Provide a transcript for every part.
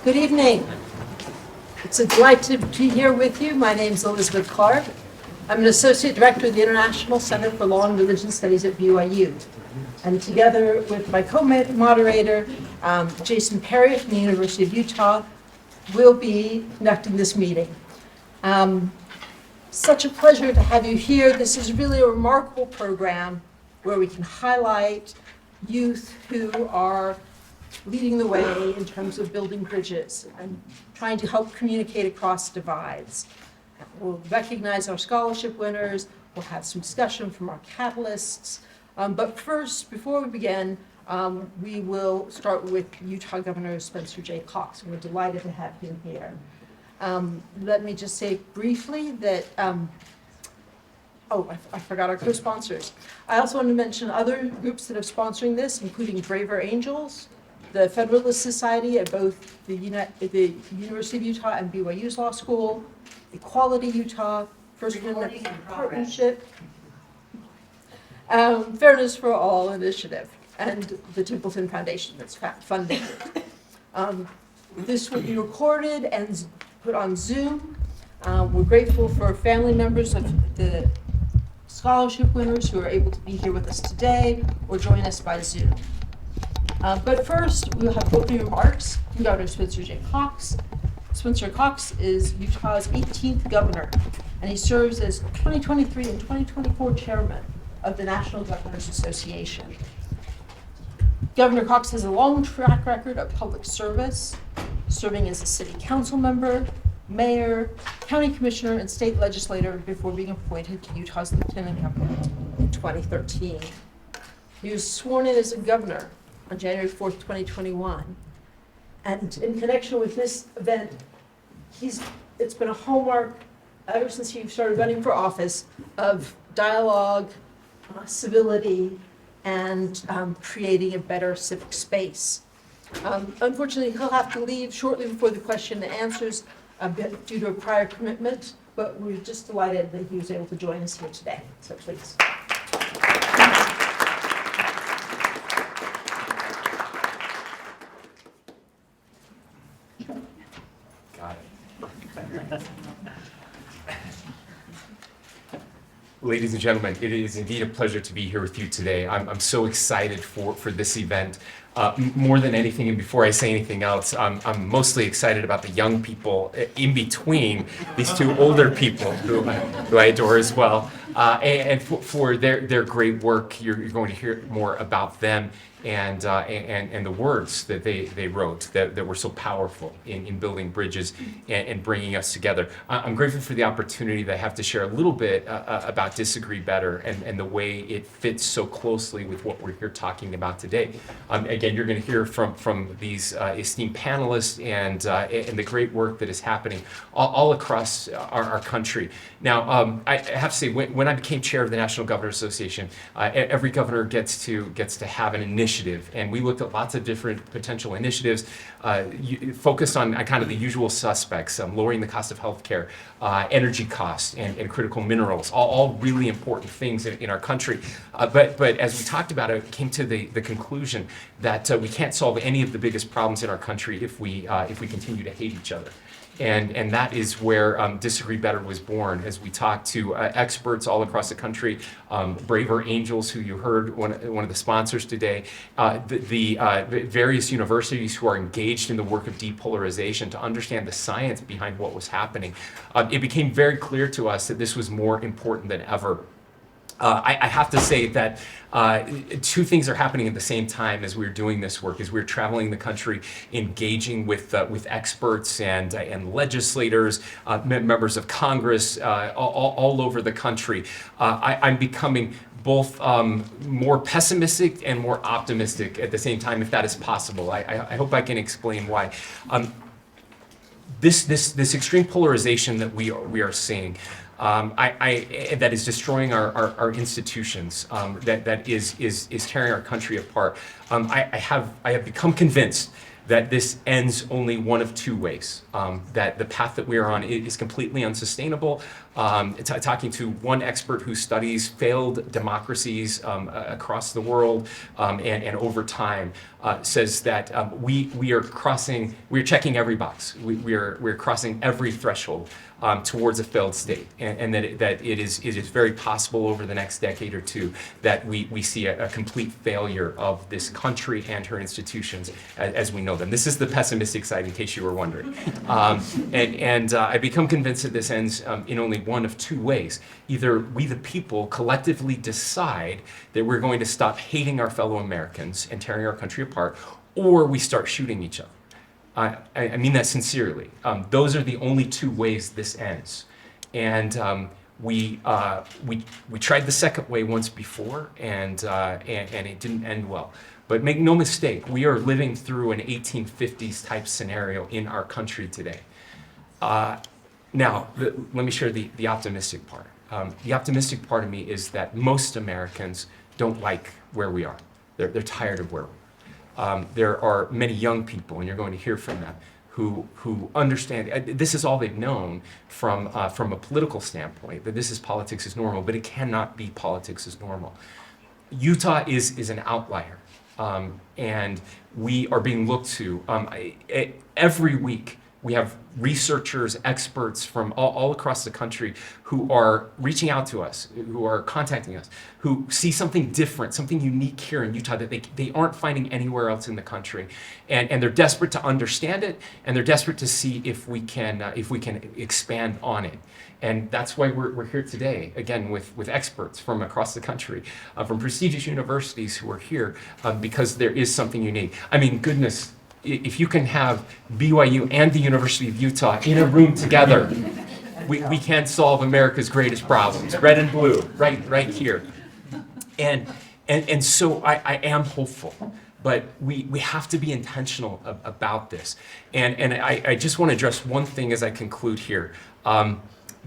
Good evening. It's a delight to be here with you. My name is Elizabeth Clark. I'm an Associate Director of the International Center for Law and Religion Studies at BYU. And together with my co-moderator, Jason Perry from the University of Utah, we'll be conducting this meeting. Such a pleasure to have you here. This is really a remarkable program where we can highlight youth who are leading the way in terms of building bridges and trying to help communicate across divides. We'll recognize our scholarship winners, we'll have some discussion from our catalysts, but first, before we begin, we will start with Utah Governor Spencer J. Cox, and we're delighted to have him here. Let me just say briefly that, I forgot our co-sponsors. I also want to mention other groups that are sponsoring this, including Braver Angels, the Federalist Society at both the University of Utah and BYU's Law School, Equality Utah, First Amendment Partnership, Fairness for All Initiative, and the Templeton Foundation that's funding it. This will be recorded and put on Zoom. We're grateful for family members of the scholarship winners who are able to be here with us today or join us by Zoom. But first, we'll have opening remarks from Governor Spencer J. Cox. Spencer Cox is Utah's 18th governor, and he serves as 2023 and 2024 chairman of the National Governors Association. Governor Cox has a long track record of public service, serving as a city council member, mayor, county commissioner, and state legislator before being appointed to Utah's lieutenant governor in 2013. He was sworn in as a governor on January 4th, 2021. And in connection with this event, it's been a hallmark ever since he started running for office of dialogue, civility, and creating a better civic space. Unfortunately, he'll have to leave shortly before the question and answers due to a prior commitment, but we're just delighted that he was able to join us here today. So please. Ladies and gentlemen, it is indeed a pleasure to be here with you today. I'm so excited for this event. More than anything, and before I say anything else, I'm mostly excited about the young people in between these two older people who I adore as well. And for their great work. You're going to hear more about them and the words that they wrote that were so powerful in building bridges and bringing us together. I'm grateful for the opportunity that I have to share a little bit about Disagree Better and the way it fits so closely with what we're here talking about today. Again, you're going to hear from these esteemed panelists and the great work that is happening all across our country. Now, I have to say, when I became chair of the National Governors Association, every governor gets to have an initiative, and we looked at lots of different potential initiatives focused on kind of the usual suspects, lowering the cost of healthcare, energy costs, and critical minerals, all really important things in our country. But as we talked about it, came to the conclusion that we can't solve any of the biggest problems in our country if we continue to hate each other. And that is where Disagree Better was born, as we talked to experts all across the country, Braver Angels, who you heard, one of the sponsors today, the various universities who are engaged in the work of depolarization to understand the science behind what was happening. It became very clear to us that this was more important than ever. I have to say that two things are happening at the same time as we're doing this work, as we're traveling the country, engaging with experts and legislators, members of Congress, all over the country. I'm becoming both more pessimistic and more optimistic at the same time, if that is possible. I hope I can explain why. This extreme polarization that we are seeing, that is destroying our institutions, that is tearing our country apart. I have become convinced that this ends only one of two ways, that the path that we are on is completely unsustainable. Talking to one expert who studies failed democracies across the world and over time, says that we're checking every box. We're crossing every threshold towards a failed state, and that it is very possible over the next decade or two that we see a complete failure of this country and her institutions as we know them. This is the pessimistic side, in case you were wondering. I become convinced that this ends in only one of two ways. Either we, the people, collectively decide that we're going to stop hating our fellow Americans and tearing our country apart, or we start shooting each other. I mean that sincerely. Those are the only two ways this ends. And we tried the second way once before, and it didn't end well. But make no mistake, we are living through an 1850s type scenario in our country today. Now, let me share the optimistic part. The optimistic part of me is that most Americans don't like where we are. They're tired of where we are. There are many young people, and you're going to hear from them, who understand, this is all they've known from a political standpoint, that this is politics as normal, but it cannot be politics as normal. Utah is an outlier, and we are being looked to. Every week, we have researchers, experts from all across the country who are reaching out to us, who are contacting us, who see something different, something unique here in Utah that they aren't finding anywhere else in the country. And they're desperate to understand it, and they're desperate to see if we can expand on it. And that's why we're here today, again, with experts from across the country, from prestigious universities who are here, because there is something unique. I mean, goodness, if you can have BYU and the University of Utah in a room together, we can solve America's greatest problems, red and blue, right here. And so I am hopeful, but we have to be intentional about this. And I just want to address one thing as I conclude here.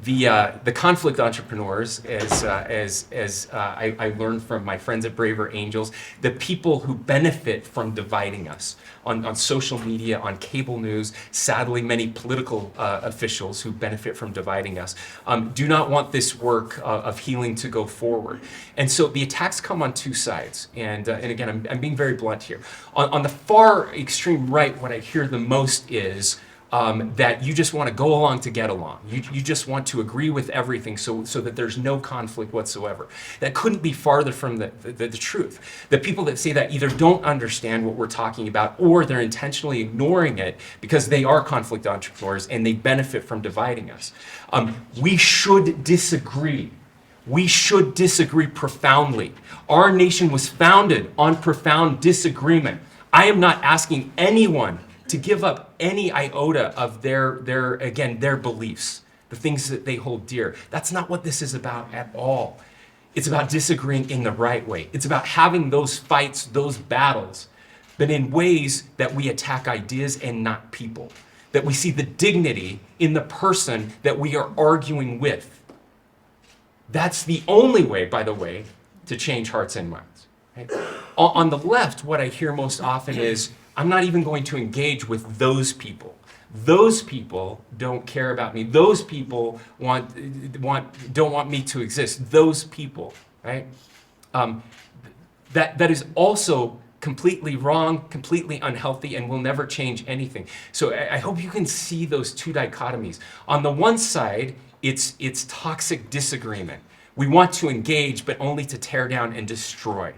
The conflict entrepreneurs, as I learned from my friends at Braver Angels, the people who benefit from dividing us on social media, on cable news, sadly many political officials who benefit from dividing us, do not want this work of healing to go forward. And so the attacks come on two sides. And again, I'm being very blunt here. On the far extreme right, what I hear the most is that you just want to go along to get along. You just want to agree with everything so that there's no conflict whatsoever. That couldn't be farther from the truth. The people that say that either don't understand what we're talking about, or they're intentionally ignoring it because they are conflict entrepreneurs and they benefit from dividing us. We should disagree. We should disagree profoundly. Our nation was founded on profound disagreement. I am not asking anyone to give up any iota of their beliefs, the things that they hold dear. That's not what this is about at all. It's about disagreeing in the right way. It's about having those fights, those battles, but in ways that we attack ideas and not people. That we see the dignity in the person that we are arguing with. That's the only way, by the way, to change hearts and minds. Right? On the left, what I hear most often is, I'm not even going to engage with those people. Those people don't care about me. Those people don't want me to exist. Those people, right? That is also completely wrong, completely unhealthy, and will never change anything. So I hope you can see those two dichotomies. On the one side, it's toxic disagreement. We want to engage, but only to tear down and destroy,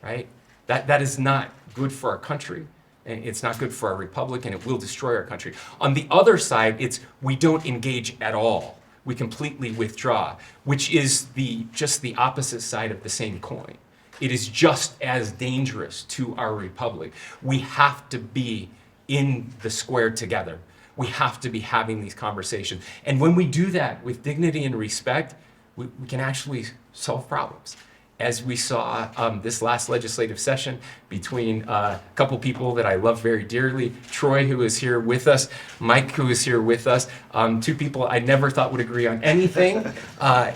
right? That is not good for our country. It's not good for our republic, and it will destroy our country. On the other side, it's we don't engage at all. We completely withdraw, which is just the opposite side of the same coin. It is just as dangerous to our republic. We have to be in the square together. We have to be having these conversations. And when we do that with dignity and respect, we can actually solve problems. As we saw this last legislative session between a couple people that I love very dearly, Troy, who is here with us, Mike, who is here with us, two people I never thought would agree on anything,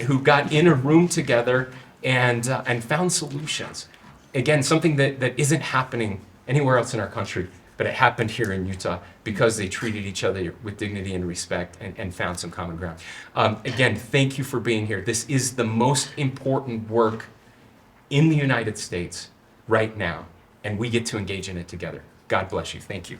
who got in a room together and found solutions. Again, something that isn't happening anywhere else in our country, but it happened here in Utah because they treated each other with dignity and respect and found some common ground. Again, thank you for being here. This is the most important work in the United States right now. and we get to engage in it together. God bless you. Thank you.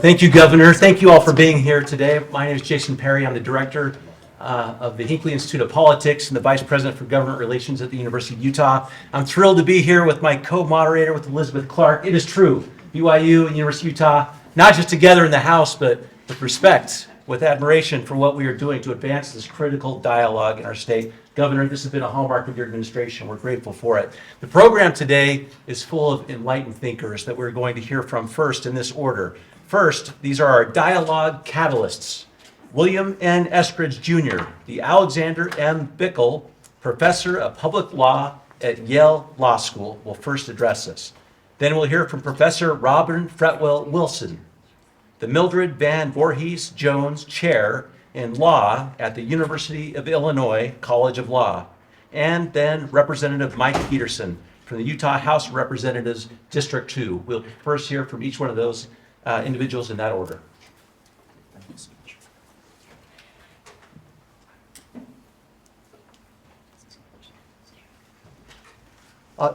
Thank you, Governor. Thank you all for being here today. My name is Jason Perry. I'm the director of the Hinckley Institute of Politics and the vice president for government relations at the University of Utah. I'm thrilled to be here with my co-moderator, with Elizabeth Clark. It is true, BYU and University of Utah, not just together in the House, but with respect, with admiration for what we are doing to advance this critical dialogue in our state. Governor, this has been a hallmark of your administration. We're grateful for it. The program today is full of enlightened thinkers that we're going to hear from first in this order. First, these are our dialogue catalysts. William N. Eskridge Jr., the Alexander M. Bickel Professor of Public Law at Yale Law School, will first address us. Then we'll hear from Professor Robin Fretwell Wilson, the Mildred Van Voorhees Jones Chair in Law at the University of Illinois College of Law, and then Representative Mike Peterson from the Utah House of Representatives, District 2. We'll first hear from each one of those individuals in that order.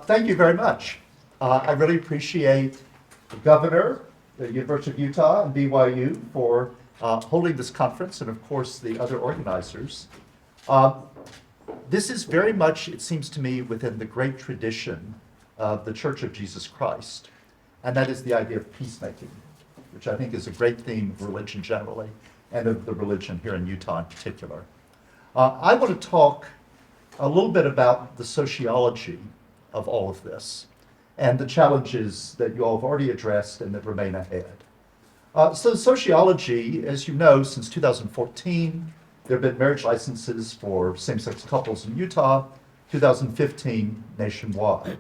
Thank you very much. I really appreciate the governor, the University of Utah, and BYU for holding this conference, and of course the other organizers. This is very much, it seems to me, within the great tradition of the Church of Jesus Christ, and that is the idea of peacemaking, which I think is a great theme of religion generally, and of the religion here in Utah in particular. I want to talk a little bit about the sociology of all of this, and the challenges that you all have already addressed and that remain ahead. So sociology, as you know, since 2014, there have been marriage licenses for same-sex couples in Utah, 2015 nationwide.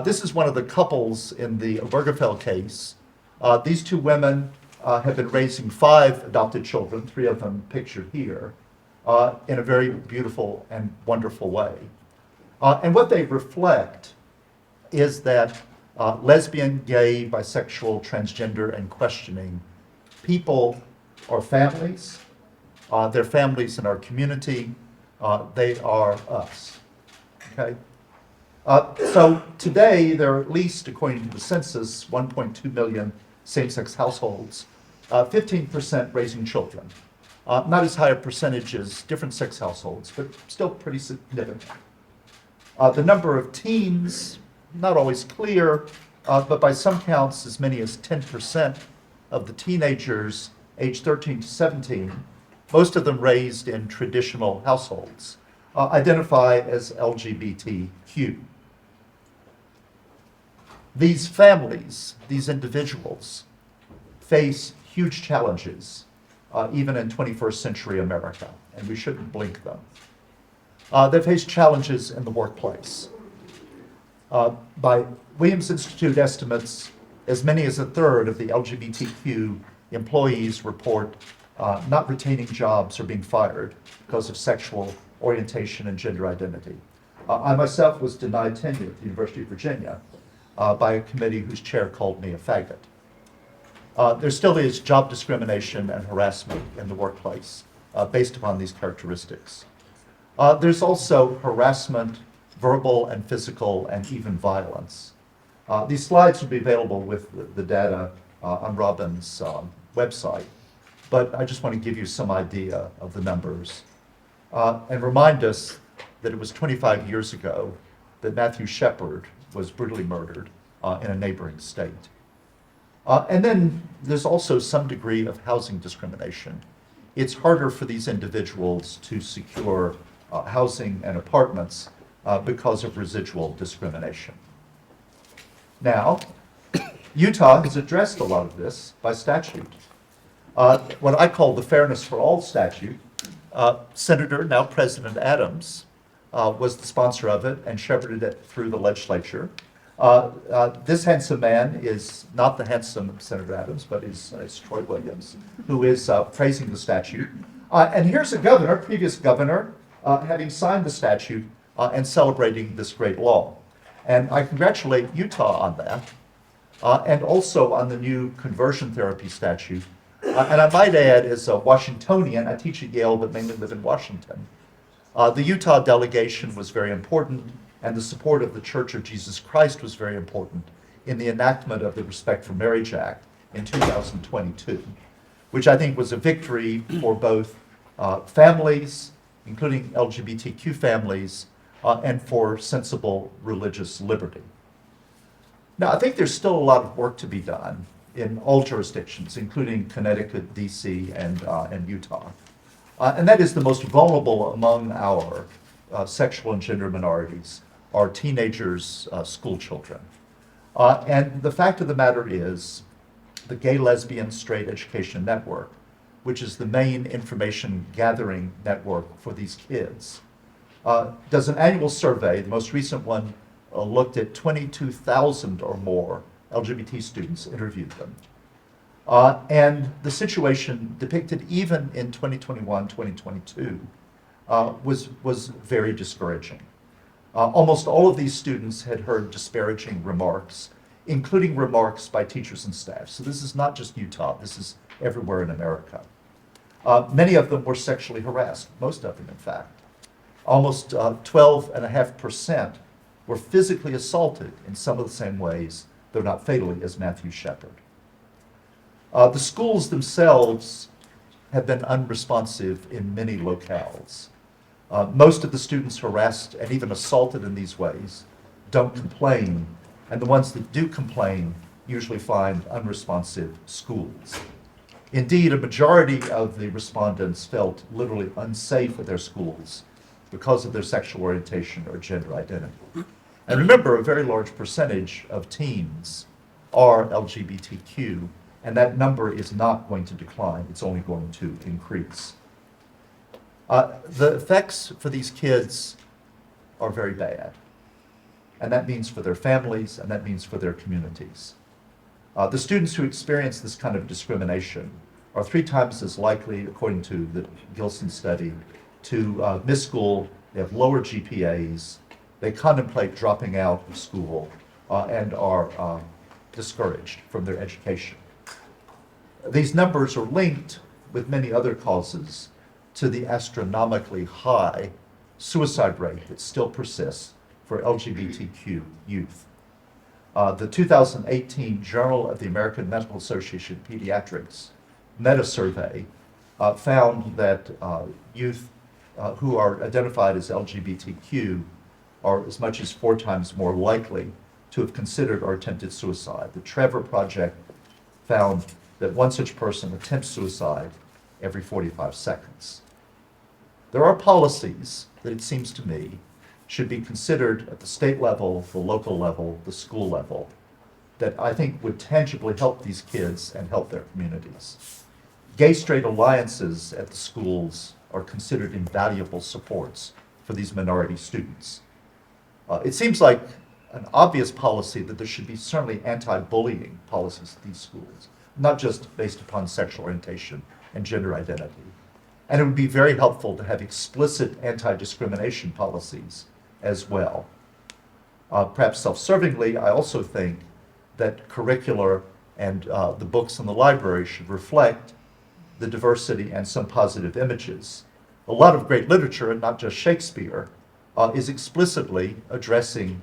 This is one of the couples in the Obergefell case. These two women have been raising 5 adopted children, 3 of them pictured here, in a very beautiful and wonderful way. And what they reflect is that lesbian, gay, bisexual, transgender, and questioning people are families. They're families in our community. They are us. Okay? So today, there are at least, according to the census, 1.2 million same-sex households, 15% raising children. Not as high a percentage as different sex households, but still pretty significant. The number of teens, not always clear, but by some counts, as many as 10% of the teenagers aged 13 to 17, most of them raised in traditional households, identify as LGBTQ. These families, these individuals, face huge challenges, even in 21st century America, and we shouldn't blink them. They face challenges in the workplace. By Williams Institute estimates, as many as a third of the LGBTQ employees report not retaining jobs or being fired because of sexual orientation and gender identity. I myself was denied tenure at the University of Virginia by a committee whose chair called me a faggot. There still is job discrimination and harassment in the workplace based upon these characteristics. There's also harassment, verbal and physical, and even violence. These slides will be available with the data on Robin's website, but I just want to give you some idea of the numbers and remind us that it was 25 years ago that Matthew Shepard was brutally murdered in a neighboring state. And then there's also some degree of housing discrimination. It's harder for these individuals to secure housing and apartments because of residual discrimination. Now, Utah has addressed a lot of this by statute. What I call the Fairness for All statute, Senator, now President Adams, was the sponsor of it and shepherded it through the legislature. This handsome man is not the handsome Senator Adams, but is Troy Williams, who is praising the statute. And here's a governor, previous governor, having signed the statute and celebrating this great law. And I congratulate Utah on that, and also on the new conversion therapy statute, And I might add, as a Washingtonian, I teach at Yale but mainly live in Washington. The Utah delegation was very important, and the support of the Church of Jesus Christ was very important in the enactment of the Respect for Marriage Act in 2022, which I think was a victory for both families, including LGBTQ families, and for sensible religious liberty. Now, I think there's still a lot of work to be done in all jurisdictions, including Connecticut, DC, and Utah. And that is the most vulnerable among our sexual and gender minorities are teenagers, school children. And the fact of the matter is, the Gay, Lesbian, Straight Education Network, which is the main information gathering network for these kids, does an annual survey. The most recent one looked at 22,000 or more LGBT students, interviewed them. And the situation depicted even in 2021, 2022 was very discouraging. Almost all of these students had heard disparaging remarks, including remarks by teachers and staff. So this is not just Utah, this is everywhere in America. Many of them were sexually harassed, most of them in fact. Almost 12.5% were physically assaulted in some of the same ways, though not fatally, as Matthew Shepard. The schools themselves have been unresponsive in many locales. Most of the students harassed and even assaulted in these ways don't complain, and the ones that do complain usually find unresponsive schools. Indeed, a majority of the respondents felt literally unsafe at their schools because of their sexual orientation or gender identity. And remember, a very large percentage of teens are LGBTQ, and that number is not going to decline, it's only going to increase. The effects for these kids are very bad, and that means for their families, and that means for their communities. The students who experience this kind of discrimination are 3 times as likely, according to the Gilson study, to miss school. They have lower GPAs, they contemplate dropping out of school, and are discouraged from their education. These numbers are linked with many other causes to the astronomically high suicide rate that still persists for LGBTQ youth. The 2018 Journal of the American Medical Association of Pediatrics meta-survey found that youth who are identified as LGBTQ are as much as 4 times more likely to have considered or attempted suicide. The Trevor Project found that one such person attempts suicide every 45 seconds. There are policies that it seems to me should be considered at the state level, the local level, the school level, that I think would tangibly help these kids and help their communities. Gay-straight alliances at the schools are considered invaluable supports for these minority students. It seems like an obvious policy that there should be certainly anti-bullying policies at these schools, not just based upon sexual orientation and gender identity. And it would be very helpful to have explicit anti-discrimination policies as well. Perhaps self-servingly, I also think that curricular and the books in the library should reflect the diversity and some positive images. A lot of great literature, and not just Shakespeare, is explicitly addressing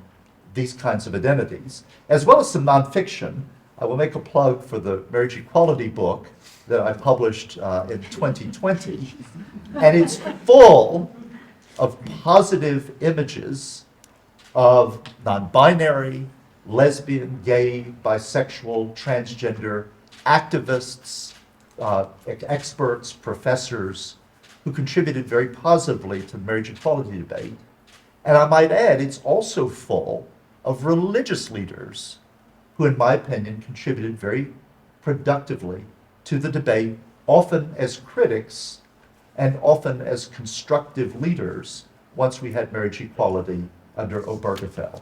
these kinds of identities, as well as some nonfiction. I will make a plug for the marriage equality book that I published in 2020, and it's full of positive images of non-binary, lesbian, gay, bisexual, transgender activists, experts, professors, who contributed very positively to the marriage equality debate. And I might add, it's also full of religious leaders who, in my opinion, contributed very productively to the debate, often as critics and often as constructive leaders once we had marriage equality under Obergefell.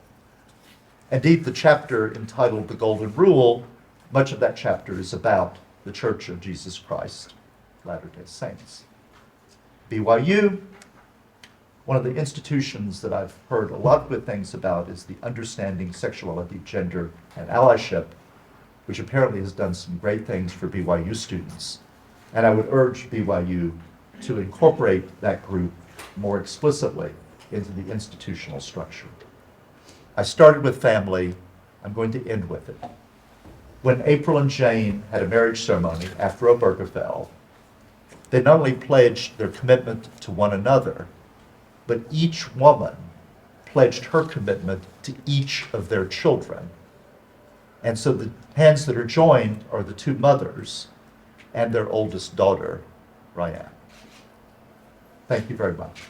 Indeed, the chapter entitled The Golden Rule, much of that chapter is about the Church of Jesus Christ, Latter-day Saints. BYU, one of the institutions that I've heard a lot of good things about is the Understanding Sexuality, Gender, and Allyship, which apparently has done some great things for BYU students. And I would urge BYU to incorporate that group more explicitly into the institutional structure. I started with family. I'm going to end with it. When April and Jane had a marriage ceremony after Obergefell, they not only pledged their commitment to one another, but each woman pledged her commitment to each of their children. And so the hands that are joined are the two mothers and their oldest daughter, Ryan. Thank you very much.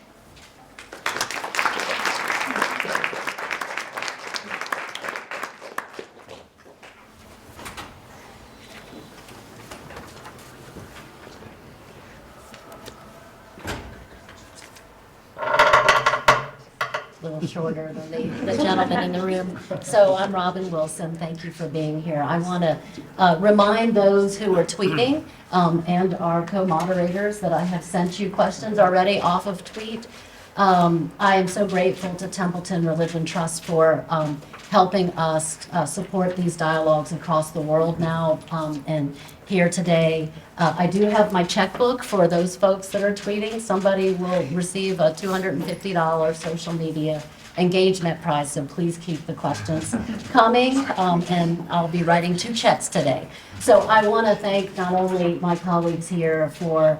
A little shorter than the gentleman in the room. So I'm Robin Wilson. Thank you for being here. I want to remind those who are tweeting and our co-moderators that I have sent you questions already off of tweet. I am so grateful to Templeton Religion Trust for helping us support these dialogues across the world now and here today. I do have my checkbook for those folks that are tweeting. Somebody will receive a $250 social media engagement prize, so please keep the questions coming, and I'll be writing 2 checks today. So I want to thank not only my colleagues here for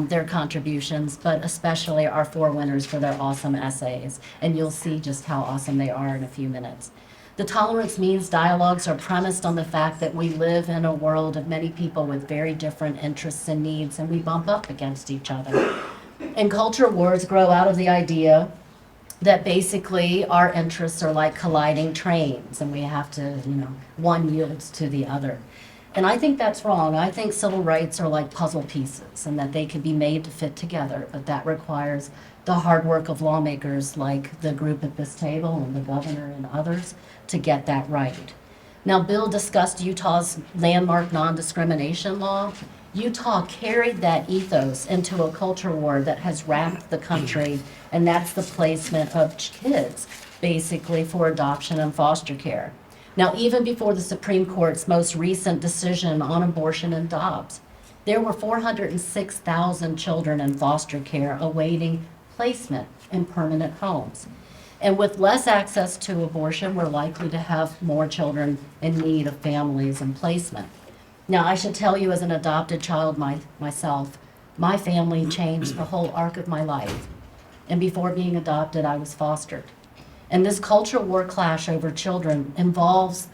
their contributions, but especially our 4 winners for their awesome essays, and you'll see just how awesome they are in a few minutes. The Tolerance Means dialogues are premised on the fact that we live in a world of many people with very different interests and needs, and we bump up against each other. And culture wars grow out of the idea that basically our interests are like colliding trains, and we have to, one yields to the other. And I think that's wrong. I think civil rights are like puzzle pieces, and that they can be made to fit together, but that requires the hard work of lawmakers like the group at this table and the governor and others to get that right. Now, Bill discussed Utah's landmark non-discrimination law. Utah carried that ethos into a culture war that has wrapped the country, and that's the placement of kids, basically, for adoption and foster care. Now, even before the Supreme Court's most recent decision on abortion in Dobbs, there were 406,000 children in foster care awaiting placement in permanent homes. And with less access to abortion, we're likely to have more children in need of families and placement. Now, I should tell you, as an adopted child myself, my family changed the whole arc of my life. And before being adopted, I was fostered. And this culture war clash over children involves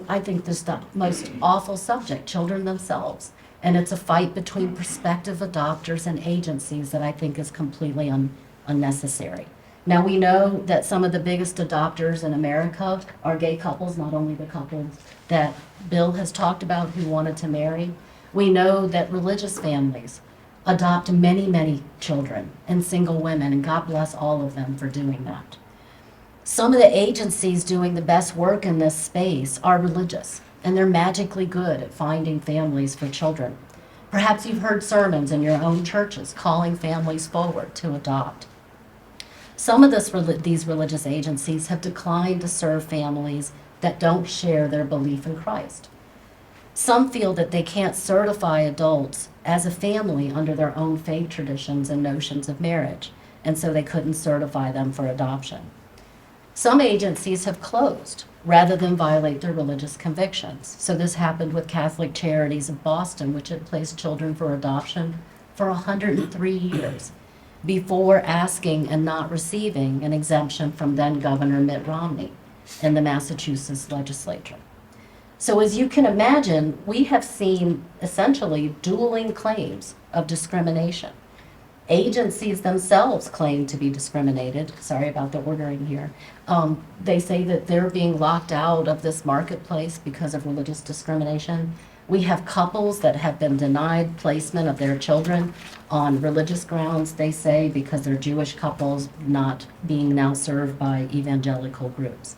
I think this the most awful subject, children themselves. And it's a fight between prospective adopters and agencies that I think is completely unnecessary. Now, we know that some of the biggest adopters in America are gay couples, not only the couples that Bill has talked about who wanted to marry. We know that religious families adopt many, many children and single women, and God bless all of them for doing that. Some of the agencies doing the best work in this space are religious, and they're magically good at finding families for children. Perhaps you've heard sermons in your own churches calling families forward to adopt. Some of these religious agencies have declined to serve families that don't share their belief in Christ. Some feel that they can't certify adults as a family under their own faith traditions and notions of marriage, and so they couldn't certify them for adoption. Some agencies have closed rather than violate their religious convictions. So this happened with Catholic Charities of Boston, which had placed children for adoption for 103 years before asking and not receiving an exemption from then Governor Mitt Romney in the Massachusetts legislature. So as you can imagine, we have seen essentially dueling claims of discrimination. Agencies themselves claim to be discriminated. Sorry about the ordering here. They say that they're being locked out of this marketplace because of religious discrimination. We have couples that have been denied placement of their children on religious grounds, they say, because they're Jewish couples not being now served by evangelical groups.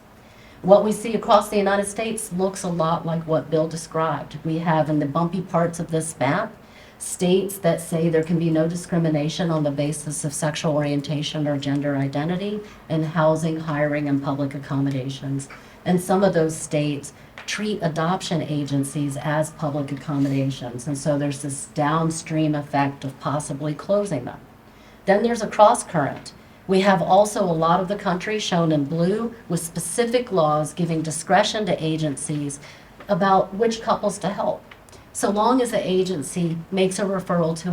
What we see across the United States looks a lot like what Bill described. We have in the bumpy parts of this map states that say there can be no discrimination on the basis of sexual orientation or gender identity in housing, hiring, and public accommodations. And some of those states treat adoption agencies as public accommodations. And so there's this downstream effect of possibly closing them. Then there's a cross current. We have also a lot of the country shown in blue with specific laws giving discretion to agencies about which couples to help, so long as the agency makes a referral to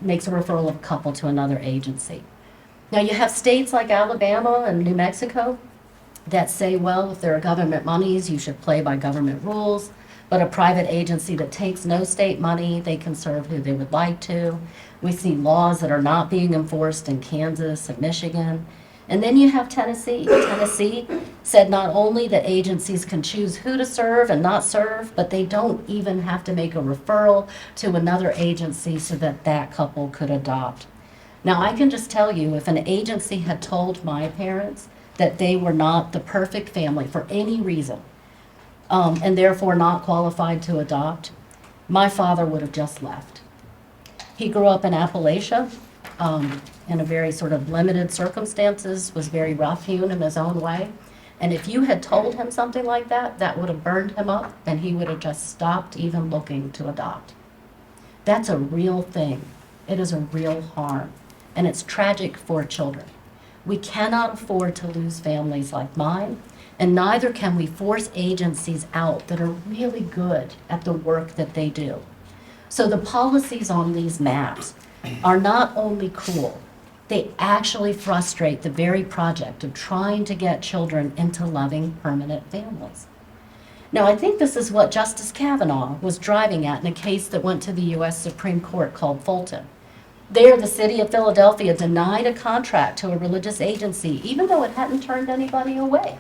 makes a referral of a couple to another agency. Now you have states like Alabama and New Mexico that say, well, if there are government monies, you should play by government rules. But a private agency that takes no state money, they can serve who they would like to. We see laws that are not being enforced in Kansas and Michigan. And then you have Tennessee. Tennessee said not only that agencies can choose who to serve and not serve, but they don't even have to make a referral to another agency so that that couple could adopt. Now, I can just tell you, if an agency had told my parents that they were not the perfect family for any reason, and therefore not qualified to adopt, my father would have just left. He grew up in Appalachia, in a very sort of limited circumstances, was very rough-hewn in his own way. And if you had told him something like that, that would have burned him up, and he would have just stopped even looking to adopt. That's a real thing. It is a real harm, and it's tragic for children. We cannot afford to lose families like mine, and neither can we force agencies out that are really good at the work that they do. So the policies on these maps are not only cruel, they actually frustrate the very project of trying to get children into loving, permanent families. Now, I think this is what Justice Kavanaugh was driving at in a case that went to the U.S. Supreme Court called Fulton. There, the city of Philadelphia denied a contract to a religious agency, even though it hadn't turned anybody away,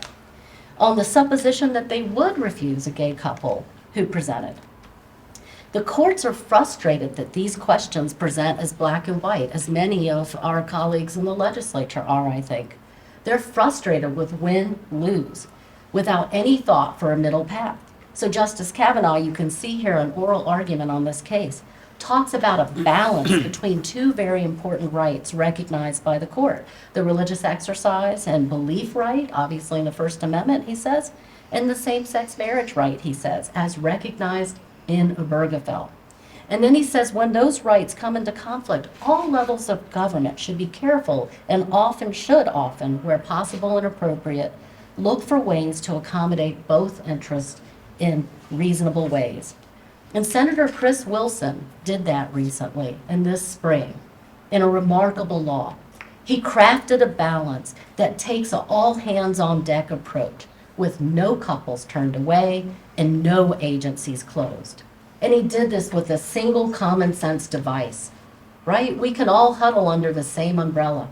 on the supposition that they would refuse a gay couple who presented. The courts are frustrated that these questions present as black and white, as many of our colleagues in the legislature are, I think. They're frustrated with win-lose, without any thought for a middle path. So Justice Kavanaugh, you can see here an oral argument on this case, talks about a balance between two very important rights recognized by the court. The religious exercise and belief right, obviously in the First Amendment, he says, and the same-sex marriage right, he says, as recognized in Obergefell. And then he says when those rights come into conflict, all levels of government should be careful and should often, where possible and appropriate, look for ways to accommodate both interests in reasonable ways. And Senator Chris Wilson did that recently, in this spring, in a remarkable law. He crafted a balance that takes an all-hands-on-deck approach, with no couples turned away and no agencies closed. And he did this with a single common sense device, right? We can all huddle under the same umbrella.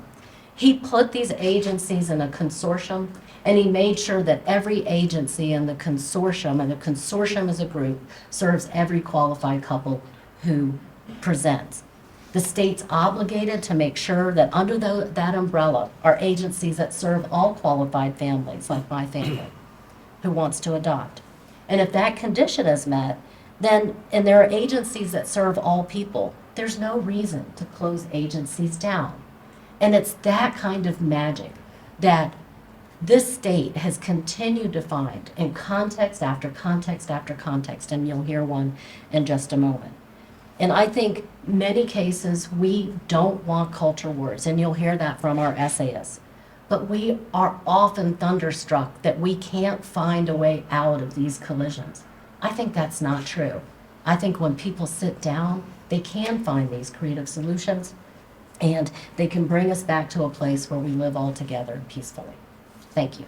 He put these agencies in a consortium, and he made sure that every agency in the consortium, and the consortium as a group, serves every qualified couple who presents. The state's obligated to make sure that under that umbrella are agencies that serve all qualified families, like my family, who wants to adopt. And if that condition is met, then, and there are agencies that serve all people, there's no reason to close agencies down. And it's that kind of magic that this state has continued to find in context after context after context, and you'll hear one in just a moment. And I think many cases we don't want culture wars, and you'll hear that from our essayists. But we are often thunderstruck that we can't find a way out of these collisions. I think that's not true. I think when people sit down, they can find these creative solutions, and they can bring us back to a place where we live all together peacefully. Thank you.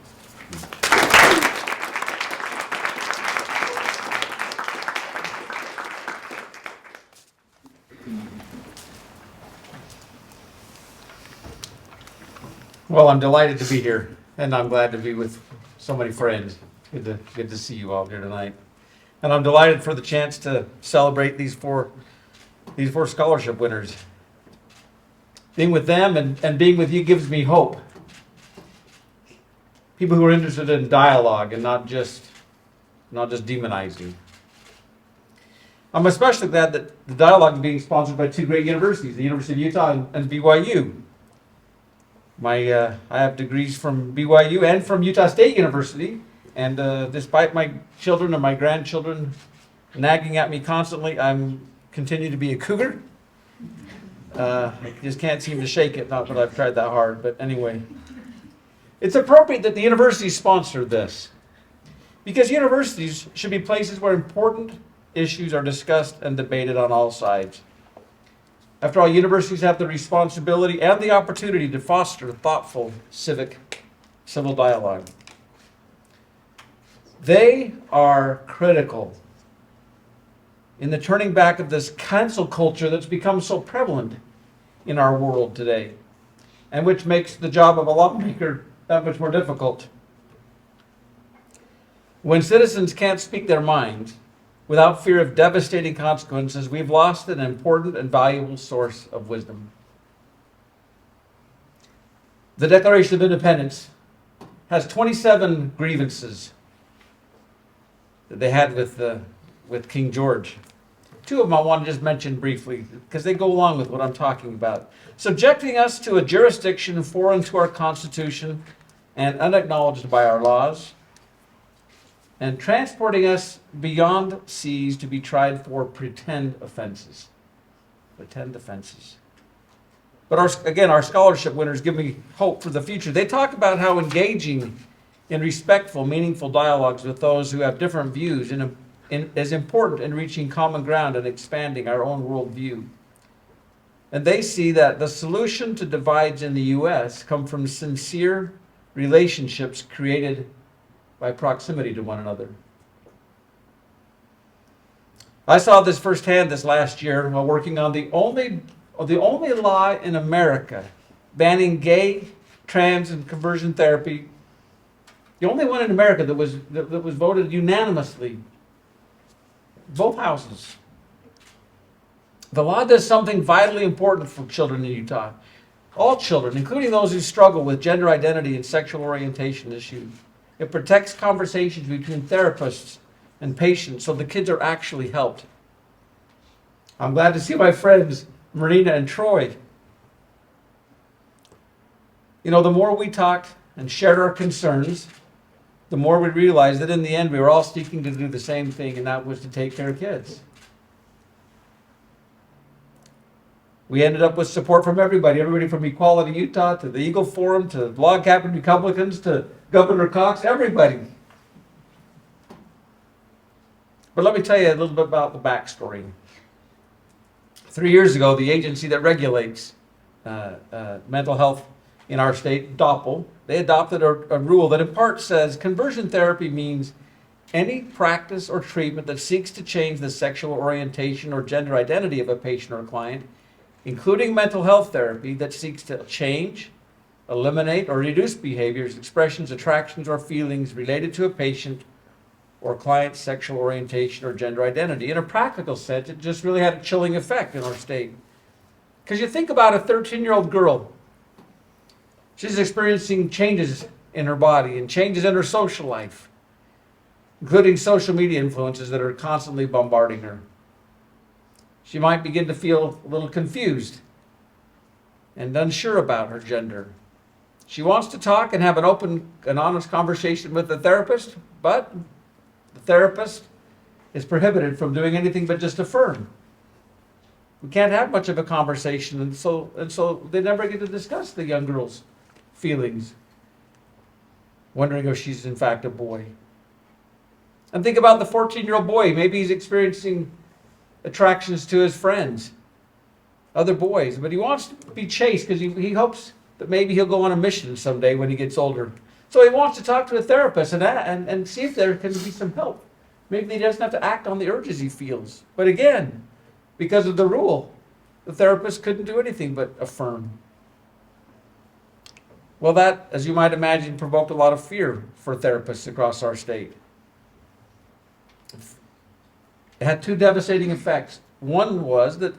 Well, I'm delighted to be here, and I'm glad to be with so many friends. Good to see you all here tonight. And I'm delighted for the chance to celebrate these four scholarship winners. Being with them and being with you gives me hope. People who are interested in dialogue and not just demonizing. I'm especially glad that the dialogue is being sponsored by two great universities, the University of Utah and BYU. I have degrees from BYU and from Utah State University, and despite my children and my grandchildren nagging at me constantly, I'm continue to be a cougar. I just can't seem to shake it, not that I've tried that hard, but anyway. It's appropriate that the universities sponsor this, because universities should be places where important issues are discussed and debated on all sides. After all, universities have the responsibility and the opportunity to foster thoughtful civil dialogue. They are critical in the turning back of this cancel culture that's become so prevalent in our world today, and which makes the job of a lawmaker that much more difficult. When citizens can't speak their minds without fear of devastating consequences, we've lost an important and valuable source of wisdom. The Declaration of Independence has 27 grievances that they had with King George. Two of them I want to just mention briefly because they go along with what I'm talking about. Subjecting us to a jurisdiction foreign to our Constitution and unacknowledged by our laws, and transporting us beyond seas to be tried for pretend offenses. Pretend offenses. But our scholarship winners give me hope for the future. They talk about how engaging in respectful, meaningful dialogues with those who have different views is important in reaching common ground and expanding our own worldview. And they see that the solution to divides in the U.S. come from sincere relationships created by proximity to one another. I saw this firsthand this last year while working on the only law in America banning gay, trans, and conversion therapy. The only one in America that was voted unanimously. Both houses. The law does something vitally important for children in Utah. All children, including those who struggle with gender identity and sexual orientation issues. It protects conversations between therapists and patients so the kids are actually helped. I'm glad to see my friends Marina and Troy. You know, the more we talked and shared our concerns, the more we realized that in the end we were all seeking to do the same thing, and that was to take care of kids. We ended up with support from everybody from Equality Utah to the Eagle Forum to Log Cabin Republicans to Governor Cox, everybody. But let me tell you a little bit about the backstory. 3 years ago, the agency that regulates mental health in our state, DOPL, they adopted a rule that in part says conversion therapy means any practice or treatment that seeks to change the sexual orientation or gender identity of a patient or client, including mental health therapy that seeks to change, eliminate, or reduce behaviors, expressions, attractions, or feelings related to a patient or client's sexual orientation or gender identity. In a practical sense, it just really had a chilling effect in our state. Because you think about a 13-year-old girl. She's experiencing changes in her body and changes in her social life, including social media influences that are constantly bombarding her. She might begin to feel a little confused and unsure about her gender. She wants to talk and have an open and honest conversation with the therapist, but the therapist is prohibited from doing anything but just affirm. We can't have much of a conversation, and so they never get to discuss the young girl's feelings, wondering if she's in fact a boy. And think about the 14-year-old boy. Maybe he's experiencing attractions to his friends, other boys, but he wants to be chaste because he hopes that maybe he'll go on a mission someday when he gets older. So he wants to talk to a therapist and see if there can be some help. Maybe he doesn't have to act on the urges he feels. But again, because of the rule, the therapist couldn't do anything but affirm. Well, that, as you might imagine, provoked a lot of fear for therapists across our state. It had two devastating effects. One was that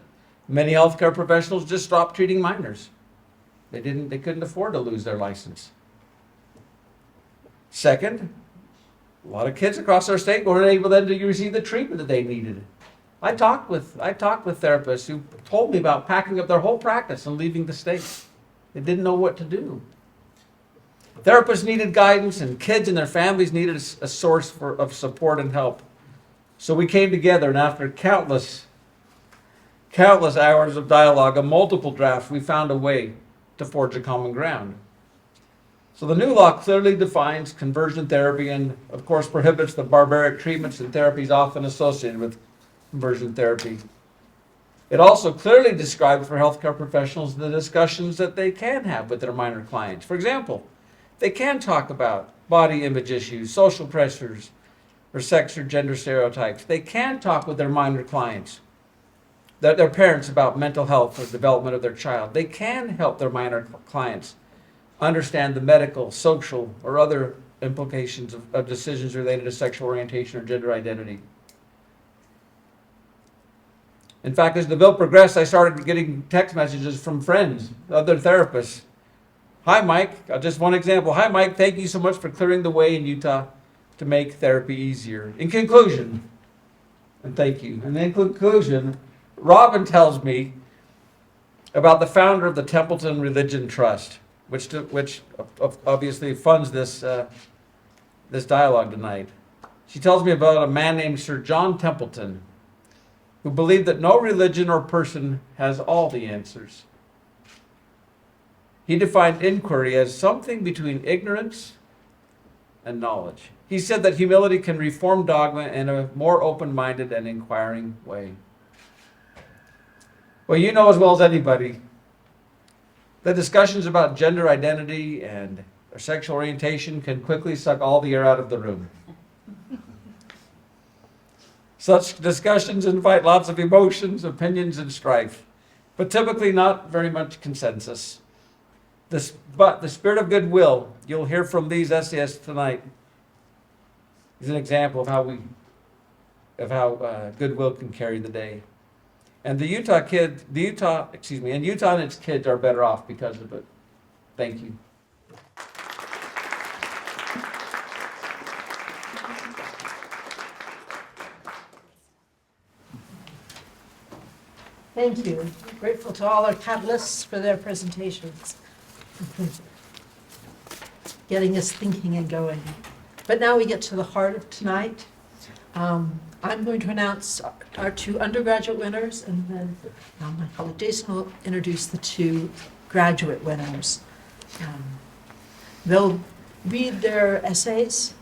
many healthcare professionals just stopped treating minors. They couldn't afford to lose their license. Second, a lot of kids across our state weren't able then to receive the treatment that they needed. I talked with therapists who told me about packing up their whole practice and leaving the state. They didn't know what to do. Therapists needed guidance, and kids and their families needed a source of support and help. So we came together, and after countless hours of dialogue and multiple drafts, we found a way to forge a common ground. So the new law clearly defines conversion therapy and, of course, prohibits the barbaric treatments and therapies often associated with conversion therapy. It also clearly describes for healthcare professionals the discussions that they can have with their minor clients. For example, they can talk about body image issues, social pressures, or sex or gender stereotypes. They can talk with their minor clients, their parents, about mental health or development of their child. They can help their minor clients understand the medical, social, or other implications of decisions related to sexual orientation or gender identity. In fact, as the bill progressed, I started getting text messages from friends, other therapists. Hi, Mike. Just one example. Hi, Mike. Thank you so much for clearing the way in Utah to make therapy easier. In conclusion, and thank you. And in conclusion, Robin tells me about the founder of the Templeton Religion Trust, which obviously funds this dialogue tonight. She tells me about a man named Sir John Templeton, who believed that no religion or person has all the answers. He defined inquiry as something between ignorance and knowledge. He said that humility can reform dogma in a more open-minded and inquiring way. Well, you know as well as anybody, the discussions about gender identity and sexual orientation can quickly suck all the air out of the room. Such discussions invite lots of emotions, opinions, and strife, but typically not very much consensus. But the spirit of goodwill you'll hear from these essayists tonight is an example of how goodwill can carry the day. And Utah and its kids are better off because of it. Thank you. Thank you. Grateful to all our panelists for their presentations. Getting us thinking and going. But now we get to the heart of tonight. I'm going to announce our two undergraduate winners, and then my colleague Jason will introduce the two graduate winners. They'll read their essays,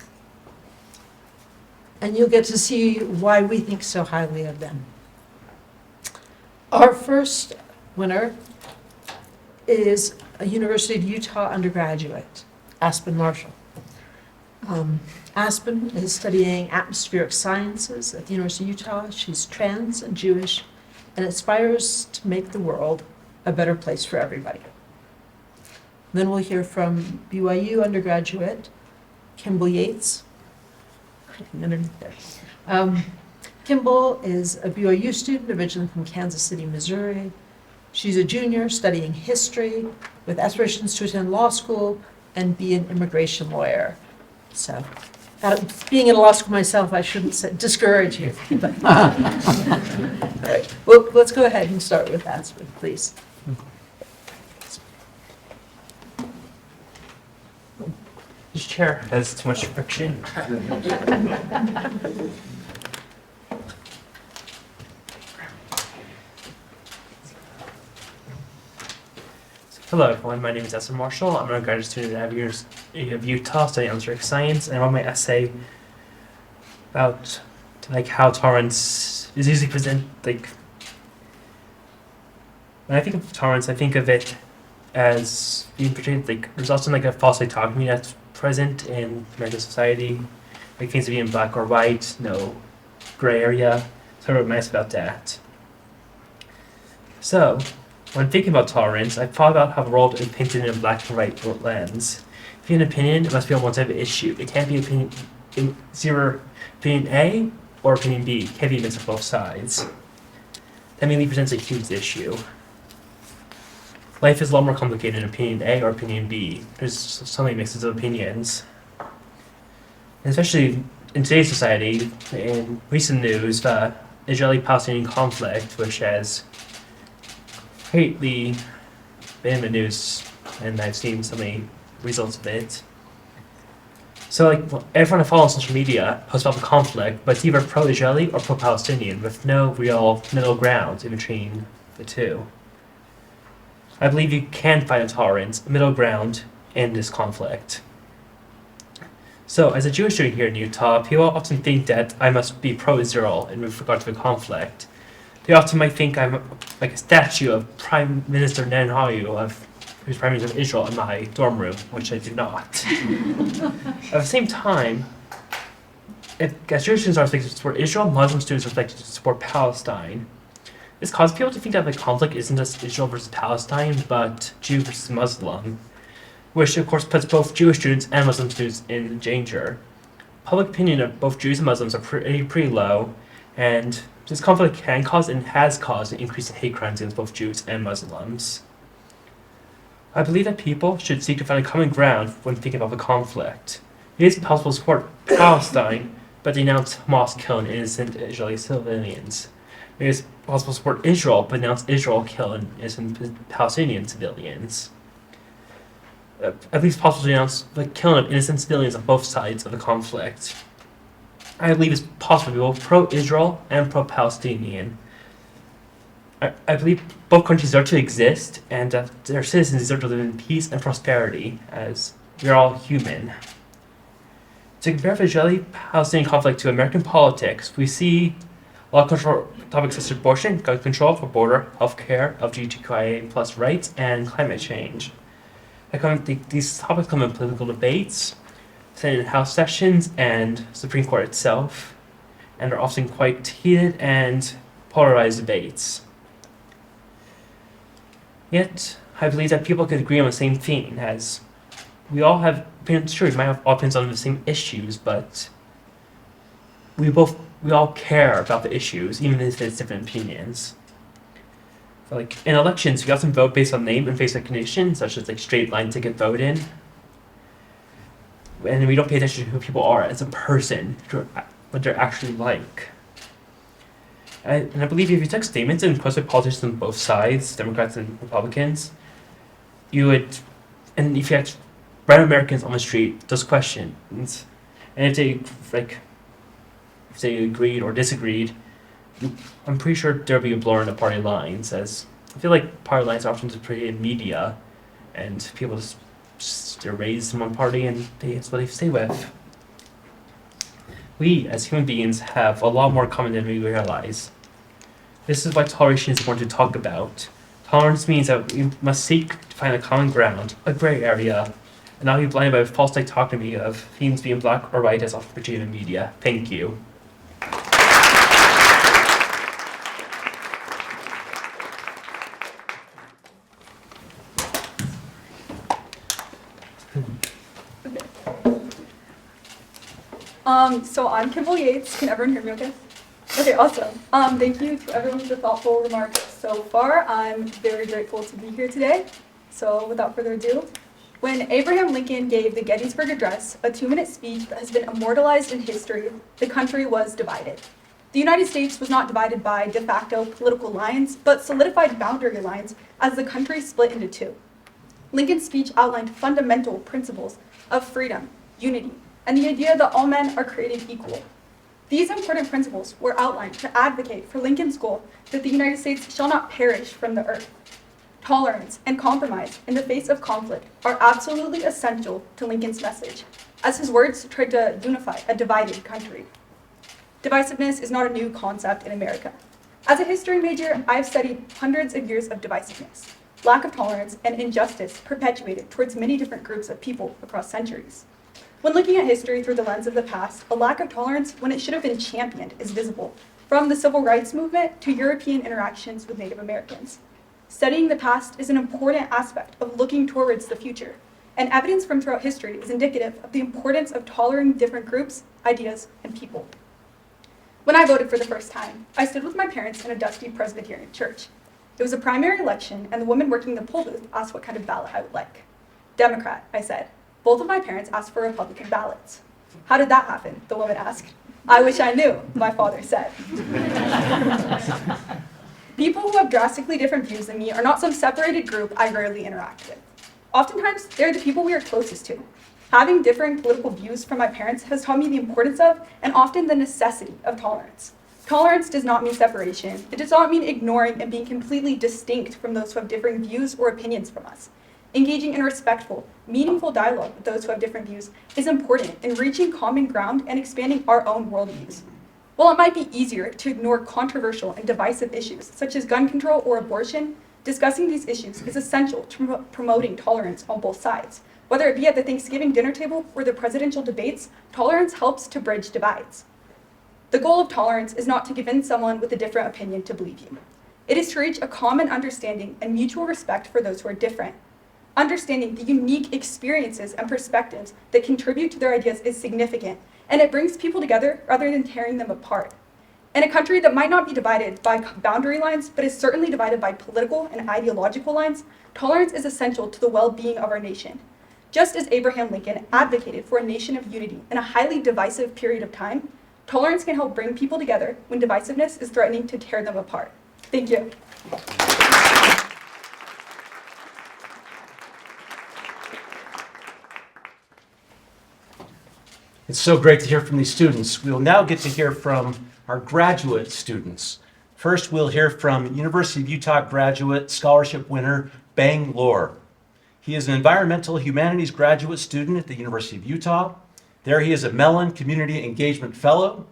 and you'll get to see why we think so highly of them. Our first winner is a University of Utah undergraduate, Aspen Marshall. Aspen is studying atmospheric sciences at the University of Utah. She's trans and Jewish and aspires to make the world a better place for everybody. Then we'll hear from BYU undergraduate, Kimball Yates. Underneath there. Kimball is a BYU student originally from Kansas City, Missouri. She's a junior studying history with aspirations to attend law school and be an immigration lawyer. So, being in law school myself, I shouldn't discourage you. But, all right. Well, let's go ahead and start with Aspen, please. This chair has too much friction. Hello everyone, my name is Aspen Marshall. I'm an undergraduate student at University of Utah studying atmospheric science, and I wrote my essay about how tolerance is usually presented. When I think of tolerance, I think of it as being portrayed there's often a false dichotomy that's present in American society, things of being black or white, no gray area. So I wrote my essay about that. So, when thinking about tolerance, I thought about how the world is painted in a black and white lens. If you have an opinion, it must be on one side of the issue. It can't be it's either opinion A or opinion B. It can't be a mix of both sides. That mainly presents a huge issue. Life is a lot more complicated in opinion A or opinion B. There's so many mixes of opinions. And especially in today's society, in recent news, Israeli-Palestinian conflict, which has greatly been in the news, and I've seen so many results of it. So, like, everyone I follow on social media posts about the conflict, but it's either pro-Israeli or pro-Palestinian, with no real middle ground in between the two. I believe you can find a tolerance, a middle ground in this conflict. So, as a Jewish student here in Utah, people often think that I must be pro-Israel in regard to the conflict. They often might think I'm like a statue of Prime Minister Netanyahu, who's Prime Minister of Israel, in my dorm room, which I do not. At the same time, as Jewish students are expected to support Israel, Muslim students are expected to support Palestine. This causes people to think that the conflict isn't just Israel versus Palestine, but Jew versus Muslim, which of course puts both Jewish students and Muslim students in danger. Public opinion of both Jews and Muslims are pretty low, and this conflict can cause and has caused an increase in hate crimes against both Jews and Muslims. I believe that people should seek to find a common ground when thinking about the conflict. It is possible to support Palestine, but denounce Hamas killing innocent Israeli civilians. It is possible to support Israel, but denounce Israel killing innocent Palestinian civilians. I believe it's possible to denounce the killing of innocent civilians on both sides of the conflict. I believe it's possible to be both pro-Israel and pro-Palestinian. I believe both countries deserve to exist, and that their citizens deserve to live in peace and prosperity, as we are all human. To compare the Israeli-Palestinian conflict to American politics, we see a lot of controversial topics such as abortion, gun control for border, healthcare, LGBTQIA+ rights, and climate change. These topics come in political debates, Senate and House sessions, and Supreme Court itself, and are often quite heated and polarized debates. Yet, I believe that people could agree on the same thing, as we all have opinions. Sure, we might have opinions on the same issues, but we all care about the issues, even if it's different opinions. Like in elections, we often vote based on name and face recognition, such as like straight line ticket voting, and we don't pay attention to who people are as a person, what they're actually like. And I believe if you took statements and posted politicians on both sides, Democrats and Republicans, you would, and if you had random Americans on the street, those questions, and if they agreed or disagreed, I'm pretty sure there'll be a blur in the party lines, as I feel like party lines are often just pretty in media, and people they're raised in one party and that's what they stay with. We, as human beings, have a lot more in common than we realize. This is why toleration is important to talk about. Tolerance means that we must seek to find a common ground, a gray area, and not be blinded by false dichotomy of themes being black or white as often portrayed in media. Thank you. So I'm Kimball Yates. Can everyone hear me okay? Okay, awesome. Thank you to everyone for the thoughtful remarks so far. I'm very grateful to be here today. So without further ado, when Abraham Lincoln gave the Gettysburg Address, a 2-minute speech that has been immortalized in history, the country was divided. The United States was not divided by de facto political lines, but solidified boundary lines as the country split into two. Lincoln's speech outlined fundamental principles of freedom, unity, and the idea that all men are created equal. These important principles were outlined to advocate for Lincoln's goal that the United States shall not perish from the earth. Tolerance and compromise in the face of conflict are absolutely essential to Lincoln's message, as his words tried to unify a divided country. Divisiveness is not a new concept in America. As a history major, I've studied hundreds of years of divisiveness, lack of tolerance, and injustice perpetuated towards many different groups of people across centuries. When looking at history through the lens of the past, a lack of tolerance when it should have been championed is visible, from the civil rights movement to European interactions with Native Americans. Studying the past is an important aspect of looking towards the future, and evidence from throughout history is indicative of the importance of tolerating different groups, ideas, and people. When I voted for the first time, I stood with my parents in a dusty Presbyterian church. It was a primary election, and the woman working the poll booth asked what kind of ballot I would like. Democrat, I said. Both of my parents asked for Republican ballots. How did that happen? The woman asked. I wish I knew, my father said. People who have drastically different views than me are not some separated group I rarely interact with. Oftentimes, they're the people we are closest to. Having differing political views from my parents has taught me the importance of, and often the necessity of tolerance. Tolerance does not mean separation. It does not mean ignoring and being completely distinct from those who have differing views or opinions from us. Engaging in respectful, meaningful dialogue with those who have different views is important in reaching common ground and expanding our own worldviews. While it might be easier to ignore controversial and divisive issues such as gun control or abortion, discussing these issues is essential to promoting tolerance on both sides. Whether it be at the Thanksgiving dinner table or the presidential debates, tolerance helps to bridge divides. The goal of tolerance is not to convince someone with a different opinion to believe you. It is to reach a common understanding and mutual respect for those who are different. Understanding the unique experiences and perspectives that contribute to their ideas is significant, and it brings people together rather than tearing them apart. In a country that might not be divided by boundary lines, but is certainly divided by political and ideological lines, tolerance is essential to the well-being of our nation. Just as Abraham Lincoln advocated for a nation of unity in a highly divisive period of time, tolerance can help bring people together when divisiveness is threatening to tear them apart. Thank you. It's so great to hear from these students. We'll now get to hear from our graduate students. First, we'll hear from University of Utah graduate scholarship winner Bang Lor. He is an environmental humanities graduate student at the University of Utah. There he is a Mellon Community Engagement Fellow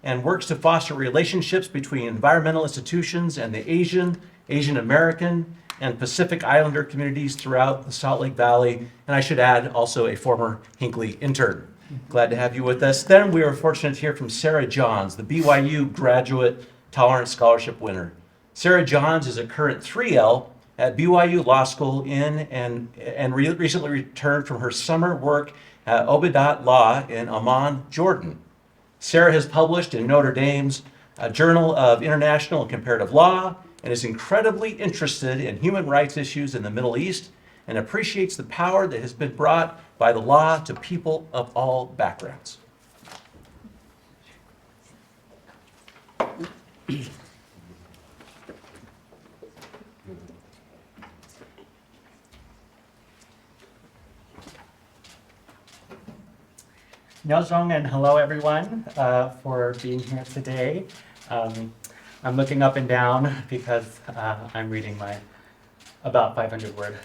and works to foster relationships between environmental institutions and the Asian, Asian American, and Pacific Islander communities throughout the Salt Lake Valley, and I should add, also a former Hinckley intern. Glad to have you with us. Then we are fortunate to hear from Sarah Johns, the BYU graduate Tolerance Scholarship winner. Sarah Johns is a current 3L at BYU Law School and recently returned from her summer work at Obidat Law in Amman, Jordan. Sarah has published in Notre Dame's Journal of International and Comparative Law and is incredibly interested in human rights issues in the Middle East and appreciates the power that has been brought by the law to people of all backgrounds. Nyozhong and hello everyone for being here today. I'm looking up and down because I'm reading my about 500 word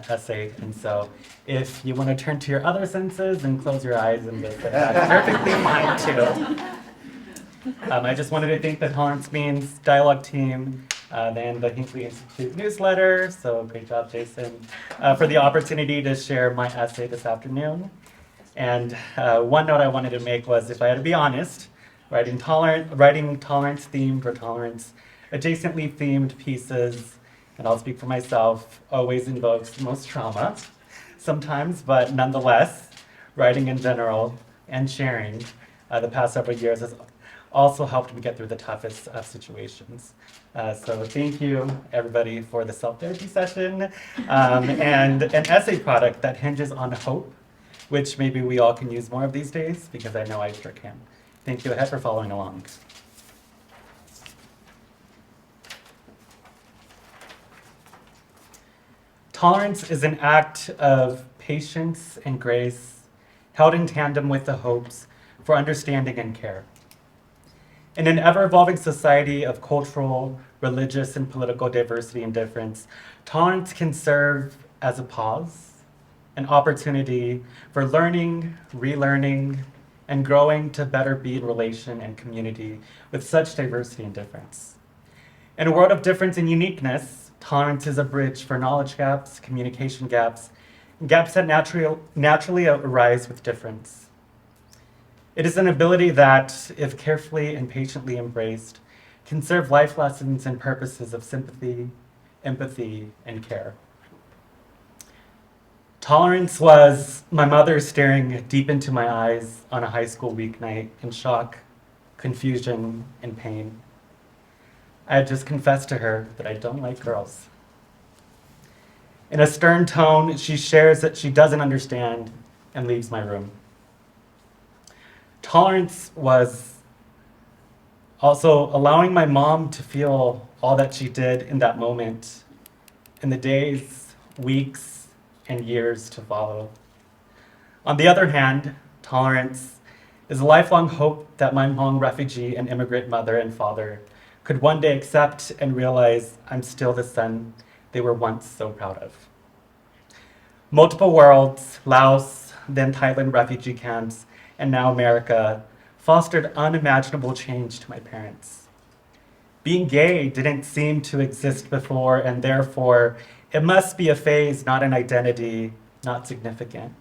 essay, and so if you want to turn to your other senses and close your eyes and listen, that's perfectly fine too. I just wanted to thank the Tolerance Means Dialogue team and the Hinckley Institute newsletter, so great job Jason, for the opportunity to share my essay this afternoon. And one note I wanted to make was, if I had to be honest, writing tolerance themed or tolerance adjacently themed pieces, and I'll speak for myself, always invokes the most trauma sometimes, but nonetheless, writing in general and sharing the past several years has also helped me get through the toughest of situations. So thank you, everybody, for the self-therapy session and an essay product that hinges on hope, which maybe we all can use more of these days, because I know I sure can. Thank you ahead for following along. Tolerance is an act of patience and grace held in tandem with the hopes for understanding and care. In an ever-evolving society of cultural, religious, and political diversity and difference, tolerance can serve as a pause, an opportunity for learning, relearning, and growing to better be in relation and community with such diversity and difference. In a world of difference and uniqueness, tolerance is a bridge for knowledge gaps, communication gaps, and gaps that naturally arise with difference. It is an ability that, if carefully and patiently embraced, can serve life lessons and purposes of sympathy, empathy, and care. Tolerance was my mother staring deep into my eyes on a high school weeknight in shock, confusion, and pain. I had just confessed to her that I don't like girls. In a stern tone, she shares that she doesn't understand and leaves my room. Tolerance was Also, allowing my mom to feel all that she did in that moment in the days, weeks, and years to follow. On the other hand, tolerance is a lifelong hope that my Hmong refugee and immigrant mother and father could one day accept and realize I'm still the son they were once so proud of. Multiple worlds, Laos, then Thailand refugee camps, and now America, fostered unimaginable change to my parents. Being gay didn't seem to exist before, and therefore, it must be a phase, not an identity, not significant.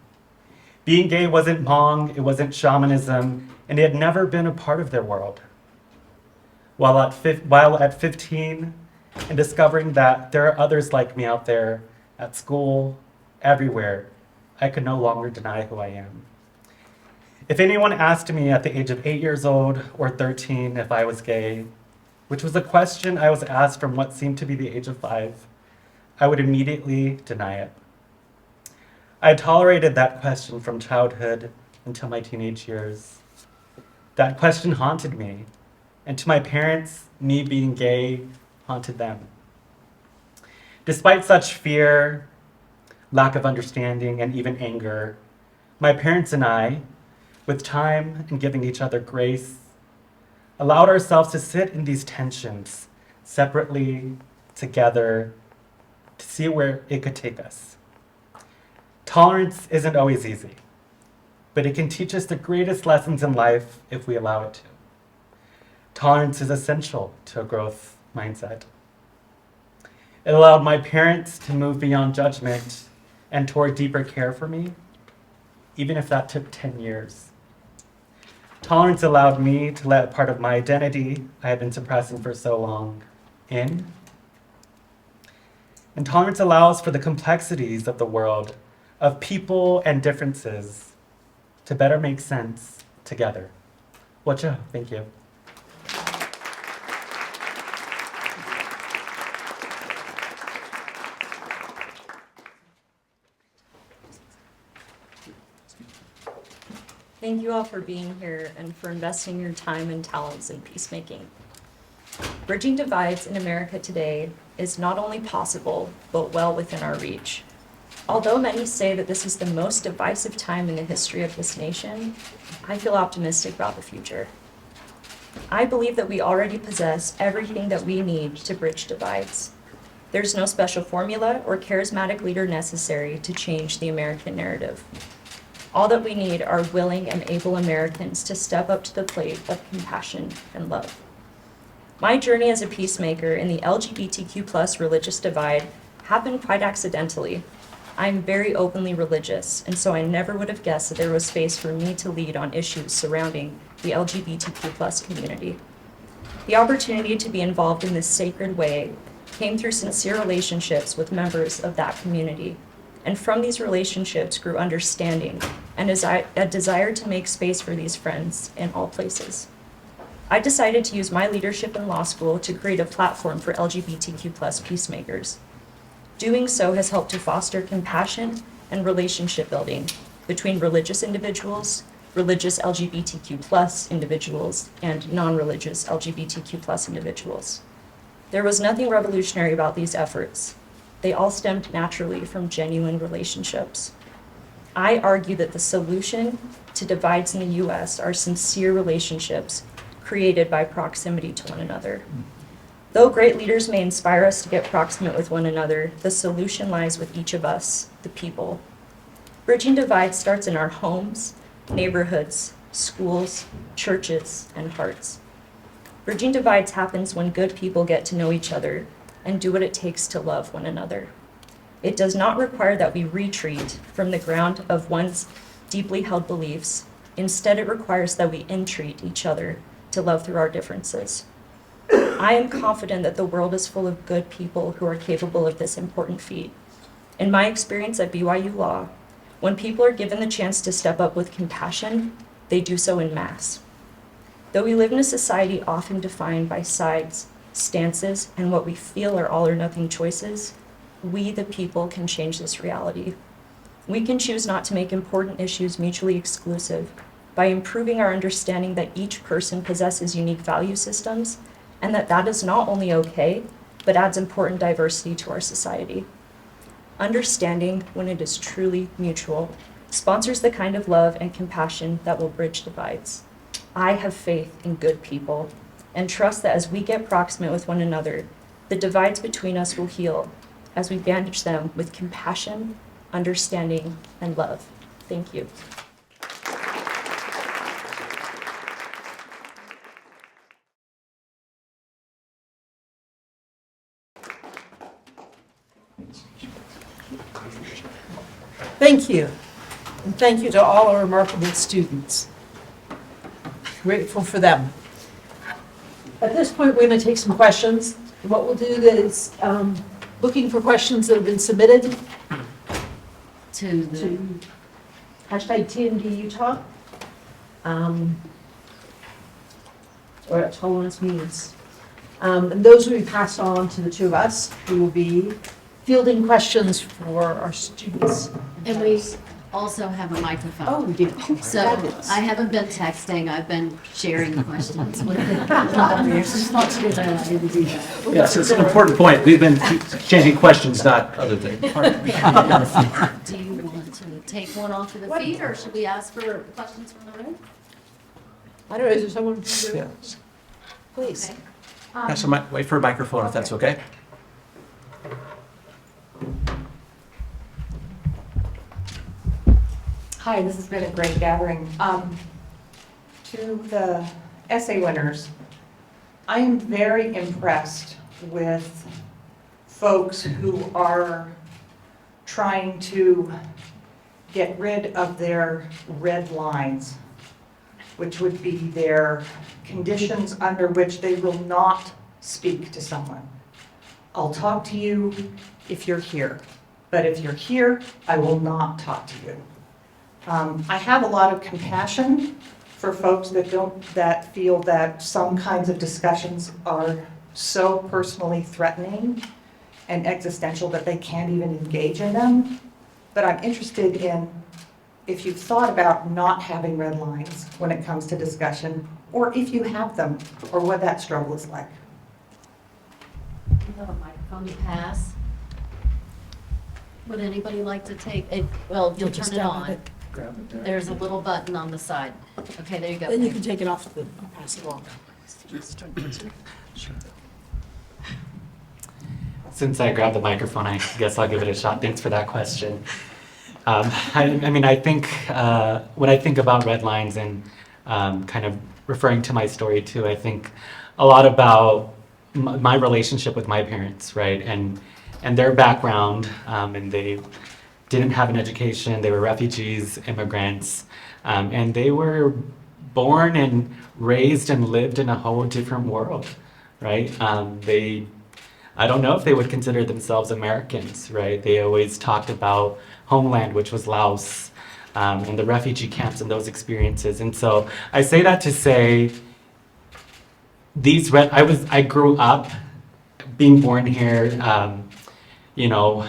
Being gay wasn't Hmong, it wasn't shamanism, and it had never been a part of their world. While at 15, and discovering that there are others like me out there, at school, everywhere, I could no longer deny who I am. If anyone asked me at the age of 8 years old or 13 if I was gay, which was a question I was asked from what seemed to be the age of 5, I would immediately deny it. I tolerated that question from childhood until my teenage years. That question haunted me, and to my parents, me being gay haunted them. Despite such fear, lack of understanding, and even anger, my parents and I, with time and giving each other grace, allowed ourselves to sit in these tensions separately, together, to see where it could take us. Tolerance isn't always easy, but it can teach us the greatest lessons in life if we allow it to. Tolerance is essential to a growth mindset. It allowed my parents to move beyond judgment and toward deeper care for me, even if that took 10 years. Tolerance allowed me to let part of my identity I had been suppressing for so long in. And tolerance allows for the complexities of the world, of people and differences, to better make sense together. Watcha, thank you. Thank you all for being here and for investing your time and talents in peacemaking. Bridging divides in America today is not only possible, but well within our reach. Although many say that this is the most divisive time in the history of this nation, I feel optimistic about the future. I believe that we already possess everything that we need to bridge divides. There's no special formula or charismatic leader necessary to change the American narrative. All that we need are willing and able Americans to step up to the plate of compassion and love. My journey as a peacemaker in the LGBTQ+ religious divide happened quite accidentally. I'm very openly religious, and so I never would have guessed that there was space for me to lead on issues surrounding the LGBTQ+ community. The opportunity to be involved in this sacred way came through sincere relationships with members of that community. And from these relationships grew understanding and a desire to make space for these friends in all places. I decided to use my leadership in law school to create a platform for LGBTQ+ peacemakers. Doing so has helped to foster compassion and relationship building between religious individuals, religious LGBTQ+ individuals, and non-religious LGBTQ+ individuals. There was nothing revolutionary about these efforts. They all stemmed naturally from genuine relationships. I argue that the solution to divides in the US are sincere relationships created by proximity to one another. Though great leaders may inspire us to get proximate with one another, the solution lies with each of us, the people. Bridging divides starts in our homes, neighborhoods, schools, churches, and hearts. Bridging divides happens when good people get to know each other and do what it takes to love one another. It does not require that we retreat from the ground of one's deeply held beliefs. Instead, it requires that we entreat each other to love through our differences. I am confident that the world is full of good people who are capable of this important feat. In my experience at BYU Law, when people are given the chance to step up with compassion, they do so en masse. Though we live in a society often defined by sides, stances, and what we feel are all or nothing choices, we, the people, can change this reality. We can choose not to make important issues mutually exclusive, by improving our understanding that each person possesses unique value systems and that that is not only okay, but adds important diversity to our society. Understanding, when it is truly mutual, sponsors the kind of love and compassion that will bridge divides. I have faith in good people and trust that as we get proximate with one another, the divides between us will heal as we bandage them with compassion, understanding, and love. Thank you. Thank you. And thank you to all our remarkable students. Grateful for them. At this point, we're going to take some questions. What we'll do is looking for questions that have been submitted To the, to hashtag TND Utah. Or at Tolerance Means. And those will be passed on to the two of us, who will be fielding questions for our students. and we also have a microphone. Oh, we do. So Fabulous. I haven't been texting, I've been sharing questions with the moderators. It's not too bad I didn't do that. Yes, it's an important point. We've been changing questions, not other things. Do you want to take one off of the feed, or should we ask for questions from the room? I don't know, is there someone? from the room? Yes. Please. Okay. Yes, wait for a microphone if that's okay. Hi, this has been a great gathering. To the essay winners, I am very impressed with folks who are trying to get rid of their red lines, which would be their conditions under which they will not speak to someone. I'll talk to you if you're here, but if you're here, I will not talk to you. I have a lot of compassion for folks that feel that some kinds of discussions are so personally threatening and existential that they can't even engage in them. But I'm interested in if you've thought about not having red lines when it comes to discussion, or if you have them, or what that struggle is like. We have a microphone to pass. Would anybody like to take it? Well, you'll turn it on. There's a little button on the side. Okay, there you go. Then you can take it off the, pass it along. Since I grabbed the microphone, I guess I'll give it a shot. Thanks for that question. I mean, I think when I think about red lines and kind of referring to my story too, I think a lot about my relationship with my parents, right? And their background, and they didn't have an education. They were refugees, immigrants, and they were born and raised and lived in a whole different world, right? I don't know if they would consider themselves Americans, right? They always talked about homeland, which was Laos, and the refugee camps and those experiences. And so I say that to say, I grew up being born here, you know,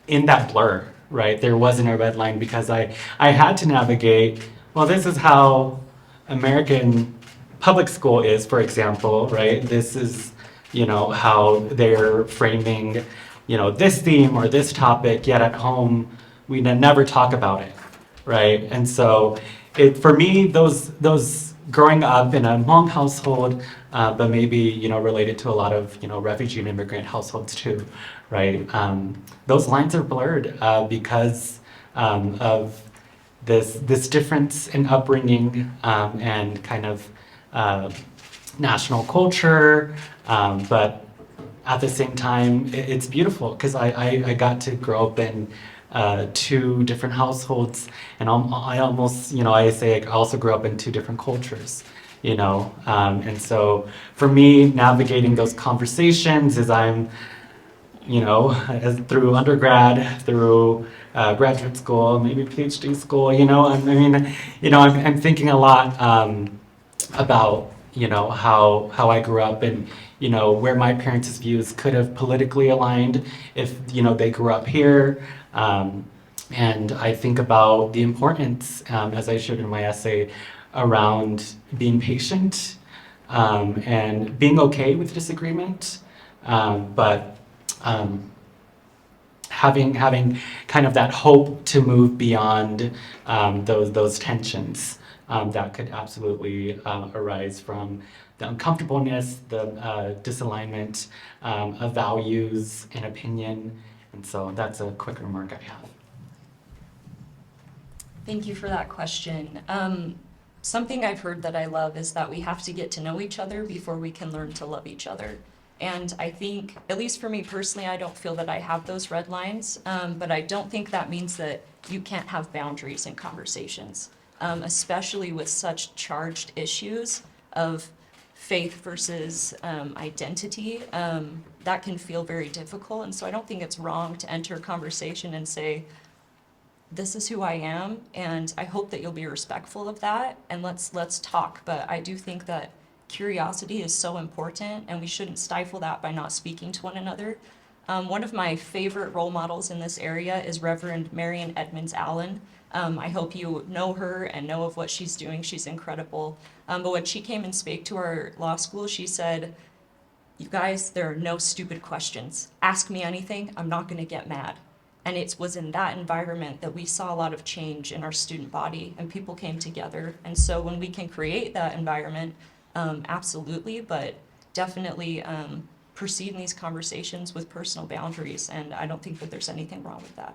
in that blur, right? There wasn't a red line because I had to navigate, well, this is how American public school is, for example, right? This is, you know, how they're framing, you know, this theme or this topic, yet at home, we never talk about it, right? And so for me, those growing up in a Hmong household, but maybe, you know, related to a lot of, you know, refugee and immigrant households too, right? Those lines are blurred because of this difference in upbringing and kind of national culture, but at the same time, it's beautiful because I got to grow up in two different households, and I almost, you know, I say I also grew up in two different cultures, you know, and so for me, navigating those conversations as I'm, you know, through undergrad, through graduate school, maybe PhD school, you know, I mean, you know, I'm thinking a lot about, you know, how I grew up and, you know, where my parents' views could have politically aligned if, you know, they grew up here. And I think about the importance, as I shared in my essay, around being patient and being okay with disagreement, but having kind of that hope to move beyond those tensions that could absolutely arise from the uncomfortableness, the disalignment of values and opinion. And so that's a quick remark I have. Thank you for that question. Something I've heard that I love is that we have to get to know each other before we can learn to love each other. And I think, at least for me personally, I don't feel that I have those red lines, but I don't think that means that you can't have boundaries in conversations, especially with such charged issues of faith versus identity. That can feel very difficult, and so I don't think it's wrong to enter a conversation and say, this is who I am, and I hope that you'll be respectful of that, and let's talk. But I do think that curiosity is so important, and we shouldn't stifle that by not speaking to one another. One of my favorite role models in this area is Reverend Marian Edmonds Allen. I hope you know her and know of what she's doing. She's incredible. But when she came and spoke to our law school, she said, "You guys, there are no stupid questions. Ask me anything, I'm not gonna get mad." And it was in that environment that we saw a lot of change in our student body and people came together. And so when we can create that environment, absolutely, but definitely proceed in these conversations with personal boundaries. And I don't think that there's anything wrong with that.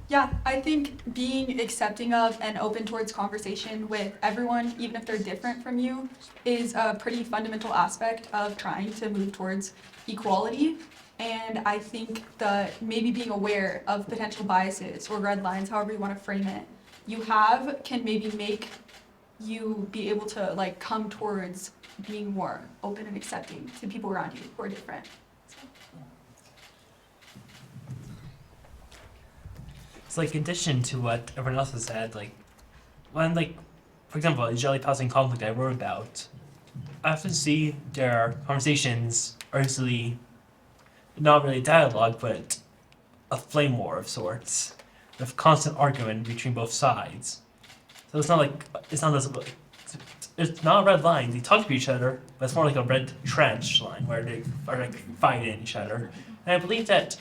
Yeah, I think being accepting of and open towards conversation with everyone, even if they're different from you, is a pretty fundamental aspect of trying to move towards equality. And I think that maybe being aware of potential biases or red lines, however you want to frame it, you have can maybe make you be able to like come towards being more open and accepting to people around you who are different. So like in addition to what everyone else has said, like when for example, the Jelly Passing conflict I wrote about, I often see their conversations are usually not really dialogue, but a flame war of sorts, of constant argument between both sides. So it's not a red line. They talk to each other, but it's more like a red trench line where they are like fighting each other. And I believe that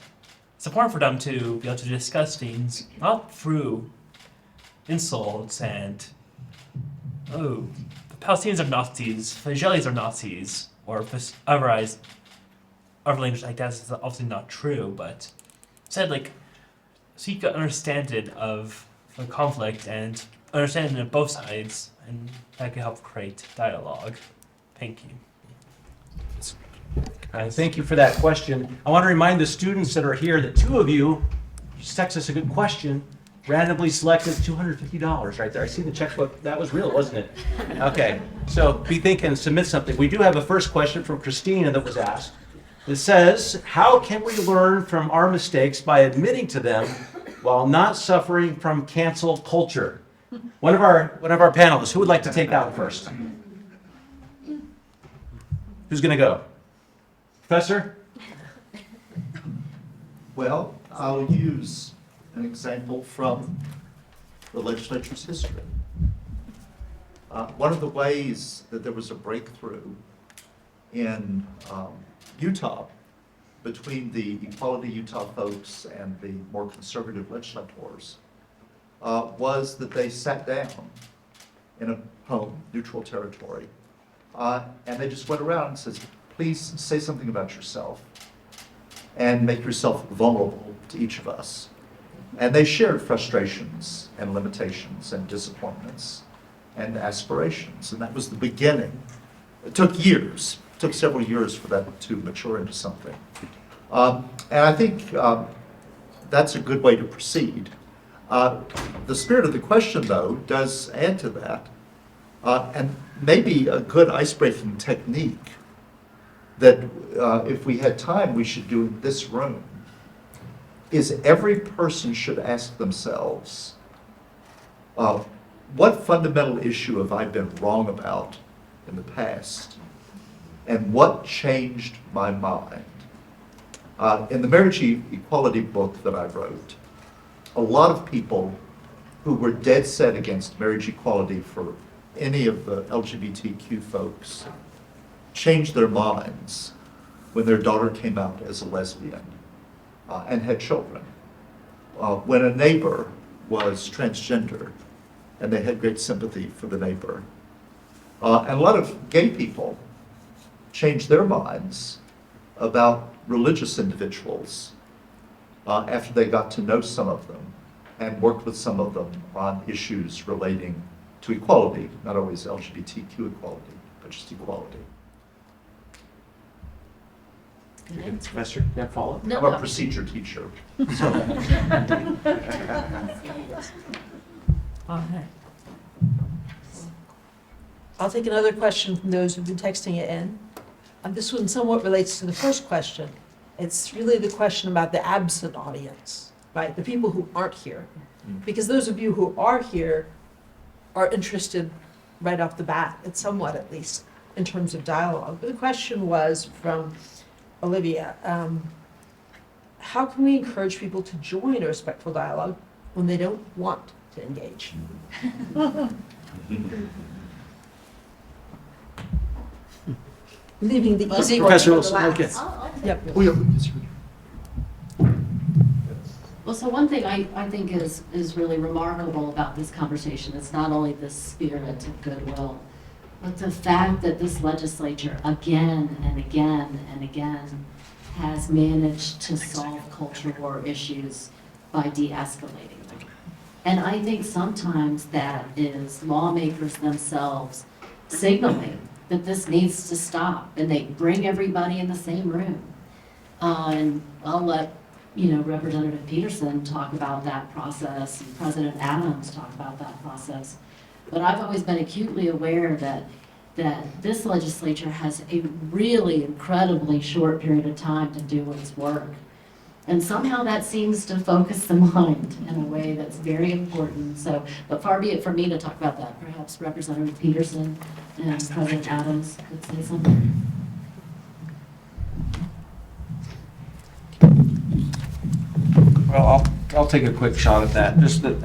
it's important for them to be able to discuss things not through insults and the Palestinians are Nazis, the Israelis are Nazis, or otherwise other language like that is obviously not true, but said so you can understand it of the conflict and understanding of both sides, and that can help create dialogue. Thank you. Thank you for that question. I want to remind the students that are here that two of you text us a good question, randomly selected $250 right there. I see the checkbook. That was real, wasn't it? Okay, so be thinking, submit something. We do have a first question from Christina that was asked. It says, how can we learn from our mistakes by admitting to them while not suffering from cancel culture? One of our panelists, who would like to take that one first? Who's going to go? Professor? Well, I'll use an example from the legislature's history. One of the ways that there was a breakthrough in Utah between the Equality Utah folks and the more conservative legislators was that they sat down in a home, neutral territory, and they just went around and said, please say something about yourself and make yourself vulnerable to each of us. And they shared frustrations and limitations and disappointments and aspirations, and that was the beginning. It took years. It took several years for that to mature into something. And I think that's a good way to proceed. The spirit of the question, though, does add to that, and maybe a good ice-breaking technique that if we had time we should do in this room, is every person should ask themselves, what fundamental issue have I been wrong about in the past? And what changed my mind? In the marriage equality book that I wrote, a lot of people who were dead set against marriage equality for any of the LGBTQ folks changed their minds when their daughter came out as a lesbian and had children. When a neighbor was transgender, and they had great sympathy for the neighbor. And a lot of gay people changed their minds about religious individuals after they got to know some of them and worked with some of them on issues relating to equality, not always LGBTQ equality, but just equality. Professor, you have a follow-up? No, I'm a no. procedure teacher. All right. I'll take another question from those who've been texting it in. This one somewhat relates to the first question. It's really the question about the absent audience, right? The people who aren't here. Because those of you who are here are interested right off the bat, and somewhat at least, in terms of dialogue. But the question was from Olivia, how can we encourage people to join a respectful dialogue when they don't want to engage? Leaving the easy one Professor for the Wilson, last. okay. Yep. Oh, yeah, yes, Well, so one thing I think is really remarkable about this conversation is not only the spirit of goodwill, but the fact that this legislature again and again and again has managed to solve culture war issues by de-escalating them. And I think sometimes that is lawmakers themselves signaling that this needs to stop, and they bring everybody in the same room. And I'll let Representative Peterson talk about that process, and President Adams talk about that process. But I've always been acutely aware that this legislature has a really incredibly short period of time to do its work. And somehow that seems to focus the mind in a way that's very important. So, but far be it from me to talk about that. Perhaps Representative Peterson and President Adams could say something. Well, I'll take a quick shot at that. Just that,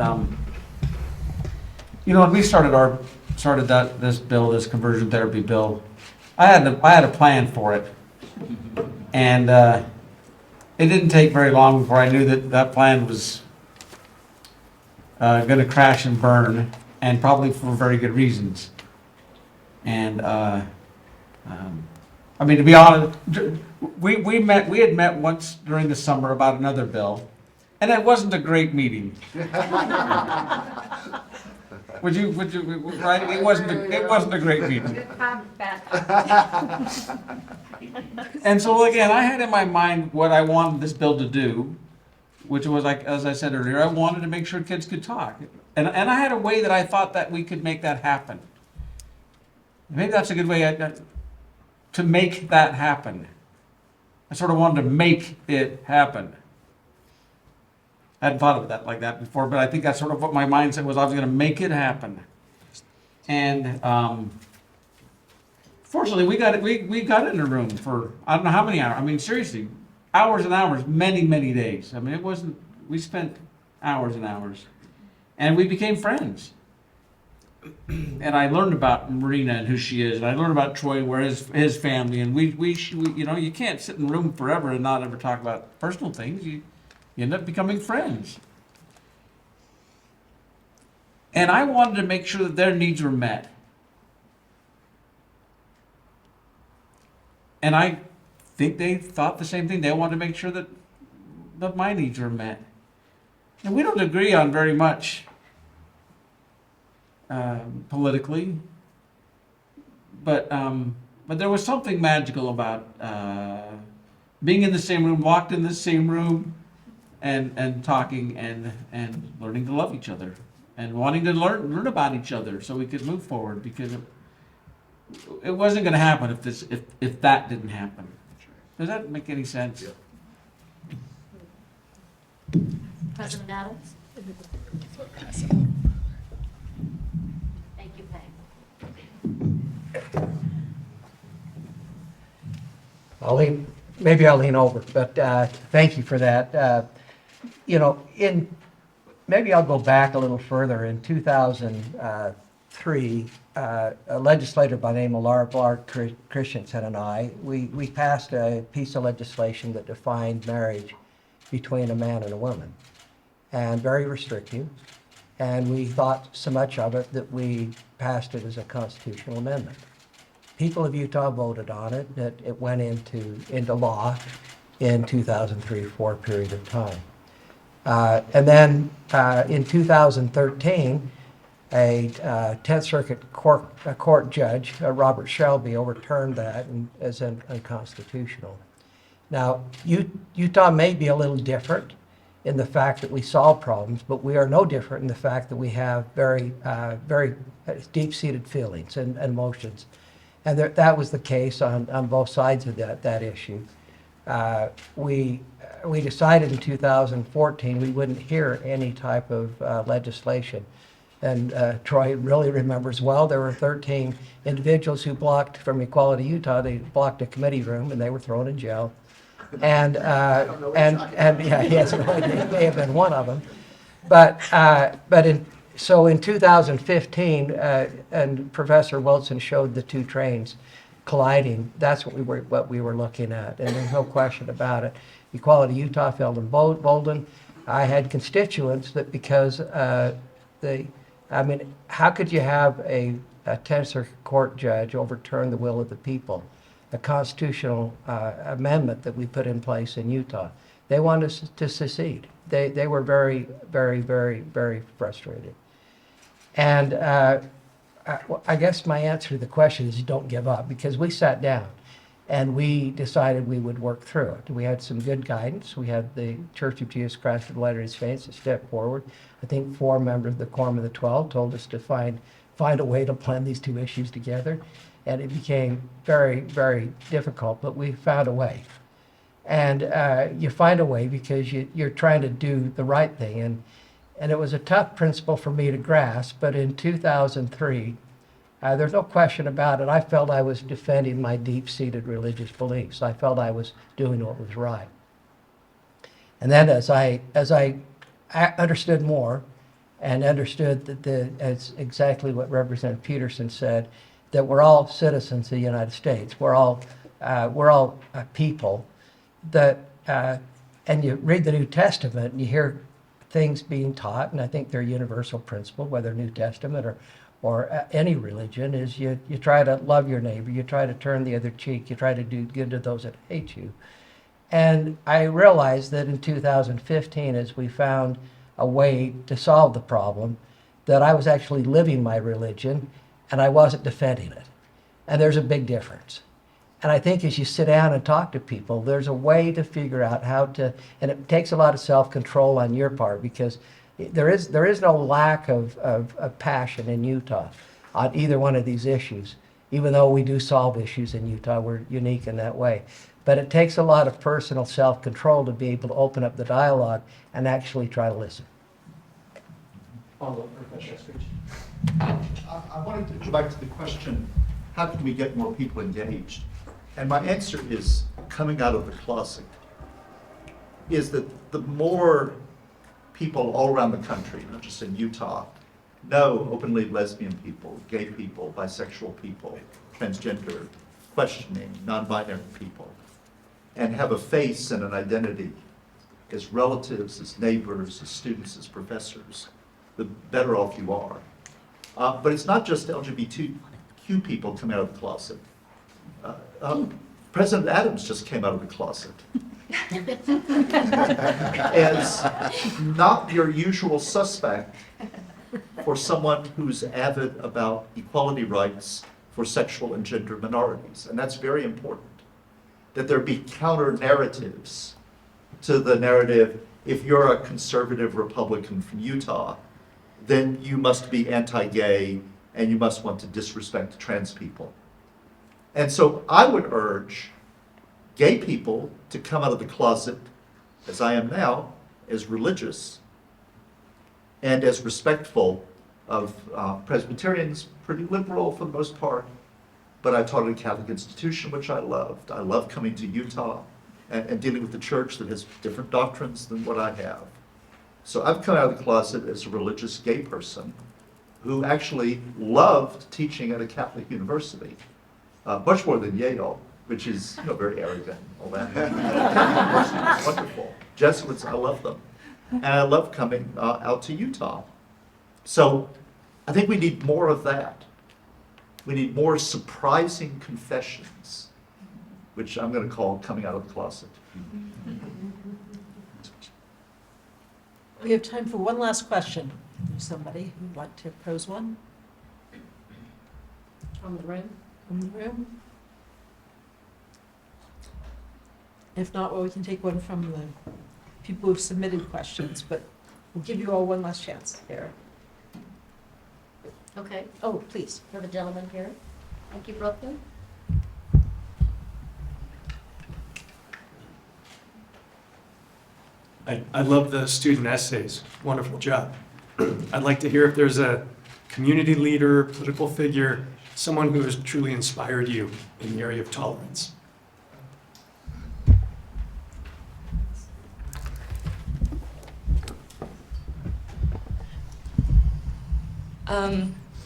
when we started this bill, this conversion therapy bill, I had a plan for it, and it didn't take very long before I knew that plan was going to crash and burn, and probably for very good reasons. And to be honest, we had met once during the summer about another bill. And it wasn't a great meeting. Would you, right? It wasn't a great meeting. And so again, I had in my mind what I wanted this bill to do, which was, like, as I said earlier, I wanted to make sure kids could talk. And I had a way that I thought that we could make that happen. Maybe that's a good way to make that happen. I sort of wanted to make it happen. I hadn't thought of that like that before, but I think that's sort of what my mindset was. I was going to make it happen. And fortunately, we got in a room for, I don't know how many hours. I mean, seriously, hours and hours, many, many days. I mean, we spent hours and hours. And we became friends. And I learned about Marina and who she is. And I learned about Troy and where his family. And we you can't sit in a room forever and not ever talk about personal things. You end up becoming friends. And I wanted to make sure that their needs were met. And I think they thought the same thing. They wanted to make sure that my needs were met. And we don't agree on very much politically, but there was something magical about being in the same room, locked in the same room, and talking and learning to love each other and wanting to learn about each other so we could move forward, because it wasn't going to happen if that didn't happen. Does that make any sense? President Adams? Thank you, Peg. Holly, maybe I'll lean over, but thank you for that. You know, maybe I'll go back a little further. In 2003, a legislator by the name of Laura Christensen and I, we passed a piece of legislation that defined marriage between a man and a woman, and very restrictive. And we thought so much of it that we passed it as a constitutional amendment. People of Utah voted on it. It went into law in 2003-4 period of time. And then in 2013, a 10th Circuit court judge, Robert Shelby, overturned that as unconstitutional. Now, Utah may be a little different in the fact that we solve problems, but we are no different in the fact that we have very deep-seated feelings and emotions. And that was the case on both sides of that issue. We decided in 2014 we wouldn't hear any type of legislation. And Troy really remembers well, there were 13 individuals who blocked from Equality Utah. They blocked a committee room and they were thrown in jail. And yeah, yes, it may have been one of them. So in 2015, and Professor Wilson showed the two trains colliding. That's what we were looking at, and there's no question about it. Equality Utah felt emboldened. I had constituents that because how could you have a 10th Circuit Court judge overturn the will of the people? A constitutional amendment that we put in place in Utah. They wanted us to secede. They were very, very, very, very frustrated. And I guess my answer to the question is don't give up, because we sat down and we decided we would work through it. We had some good guidance. We had the Church of Jesus Christ of Latter-day Saints to step forward. I think 4 members of the Quorum of the 12 told us to find a way to blend these two issues together. And it became very, very difficult, but we found a way. And you find a way because you're trying to do the right thing. And it was a tough principle for me to grasp, but in 2003, there's no question about it, I felt I was defending my deep-seated religious beliefs. I felt I was doing what was right. And then as I understood more and understood that as exactly what Representative Peterson said, that we're all citizens of the United States. We're all people. And you read the New Testament and you hear things being taught, and I think they're universal principle, whether New Testament or any religion, is you try to love your neighbor, you try to turn the other cheek, you try to do good to those that hate you. And I realized that in 2015, as we found a way to solve the problem, that I was actually living my religion and I wasn't defending it. And there's a big difference. And I think as you sit down and talk to people, there's a way to figure out how to, and it takes a lot of self-control on your part, because there is no lack of passion in Utah on either one of these issues. Even though we do solve issues in Utah, we're unique in that way. But it takes a lot of personal self-control to be able to open up the dialogue and actually try to listen. I wanted to go back to the question, how can we get more people engaged? And my answer is coming out of the closet, is that the more people all around the country, not just in Utah, know openly lesbian people, gay people, bisexual people, transgender, questioning, non-binary people, and have a face and an identity as relatives, as neighbors, as students, as professors, the better off you are. But it's not just LGBTQ people coming out of the closet. President Adams just came out of the closet as not your usual suspect for someone who's avid about equality rights for sexual and gender minorities. And that's very important, that there be counter narratives to the narrative, if you're a conservative Republican from Utah, then you must be anti-gay and you must want to disrespect trans people. And so I would urge gay people to come out of the closet, as I am now, as religious and as respectful of Presbyterians, pretty liberal for the most part, but I taught at a Catholic institution, which I loved. I love coming to Utah. and dealing with the church that has different doctrines than what I have. So I've come out of the closet as a religious gay person who actually loved teaching at a Catholic university, much more than Yale, which is, you know, very arrogant and all that. It's wonderful. Jesuits, I love them. And I love coming out to Utah. So I think we need more of that. We need more surprising confessions, which I'm going to call coming out of the closet. We have time for one last question. There's somebody who'd like to pose one From the room? from the room? If not, well, we can take one from the people who've submitted questions, but we'll give you all one last chance here. Okay, Oh, please. for the gentleman here. Thank you, Brooklyn. I love the student essays. Wonderful job. I'd like to hear if there's a community leader, political figure, someone who has truly inspired you in the area of tolerance.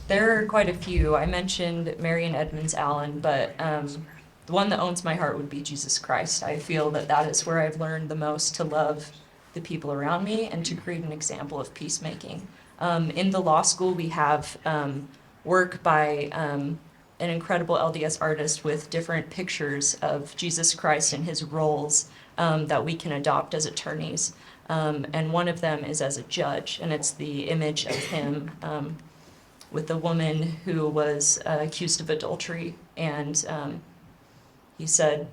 There are quite a few. I mentioned Marion Edmonds Allen, but the one that owns my heart would be Jesus Christ. I feel that that is where I've learned the most to love the people around me and to create an example of peacemaking. In the law school, we have work by an incredible LDS artist with different pictures of Jesus Christ and his roles that we can adopt as attorneys. And one of them is as a judge, and it's the image of him with a woman who was accused of adultery. And he said,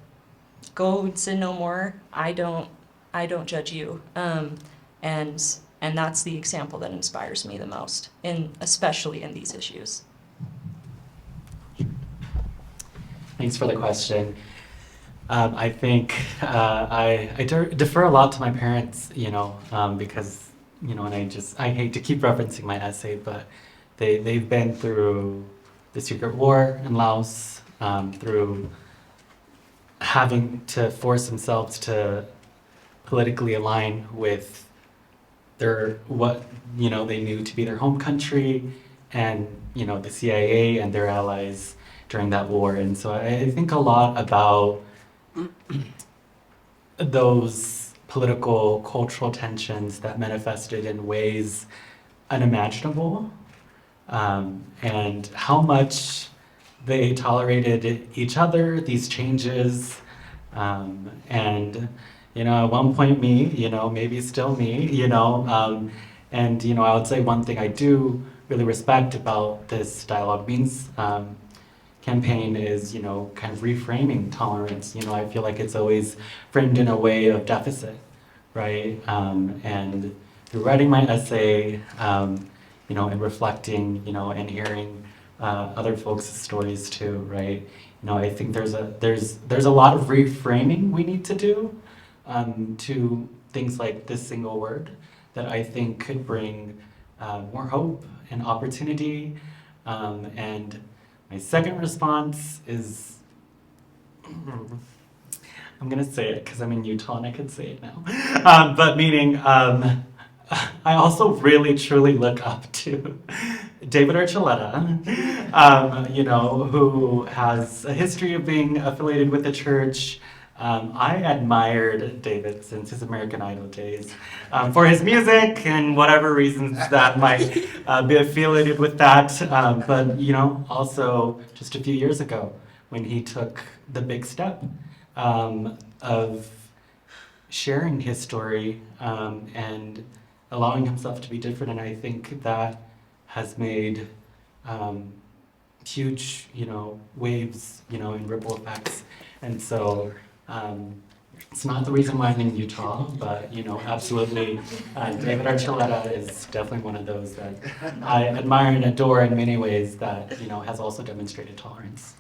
"Go and sin no more. I don't judge you." And that's the example that inspires me the most, especially in these issues. Thanks for the question. I think I defer a lot to my parents, because, and I hate to keep referencing my essay, but they've been through the secret war in Laos, through having to force themselves to politically align with what they knew to be their home country, and the CIA and their allies during that war. And so I think a lot about those political, cultural tensions that manifested in ways unimaginable, and how much they tolerated each other, these changes, and at one point me, maybe still me, and I would say one thing I do really respect about this Dialogue Means campaign is, kind of reframing tolerance. I feel like it's always framed in a way of deficit, right? And through writing my essay, and reflecting, and hearing other folks' stories too, right? I think there's a lot of reframing we need to do to things like this single word that I think could bring more hope and opportunity. And my second response is, I'm gonna say it because I'm in Utah and I can say it now. But meaning, I also really truly look up to David Archuleta, who has a history of being affiliated with the church. I admired David since his American Idol days for his music and whatever reasons that might be affiliated with that. But, also just a few years ago when he took the big step of sharing his story and allowing himself to be different. And I think that has made huge, waves, and ripple effects. And so it's not the reason why I'm in Utah, but, absolutely, David Archuleta is definitely one of those that I admire and adore in many ways that, has also demonstrated tolerance.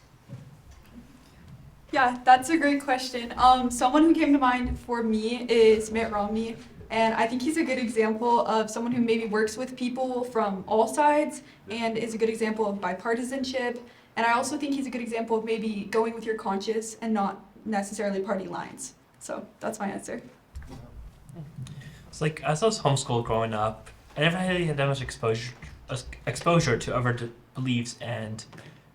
Yeah, that's a great question. Someone who came to mind for me is Mitt Romney. And I think he's a good example of someone who maybe works with people from all sides and is a good example of bipartisanship. And I also think he's a good example of maybe going with your conscience and not necessarily party lines. So that's my answer. It's like as I was homeschooled growing up, I never really had that much exposure to other beliefs and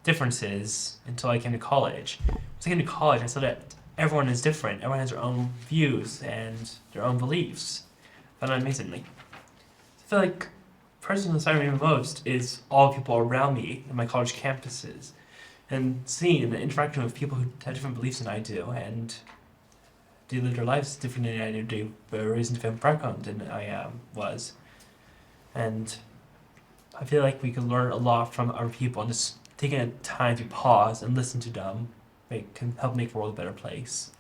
differences until I came to college. Once I came to college, I saw that everyone is different. Everyone has their own views and their own beliefs. I found that amazingly. I feel like the person who inspired me the most is all the people around me in my college campuses, and seeing and interacting with people who have different beliefs than I do, and they live their lives differently than I do. They're raised in a different background than I was. And I feel like we can learn a lot from other people, and just taking a time to pause and listen to them can help make the world a better place.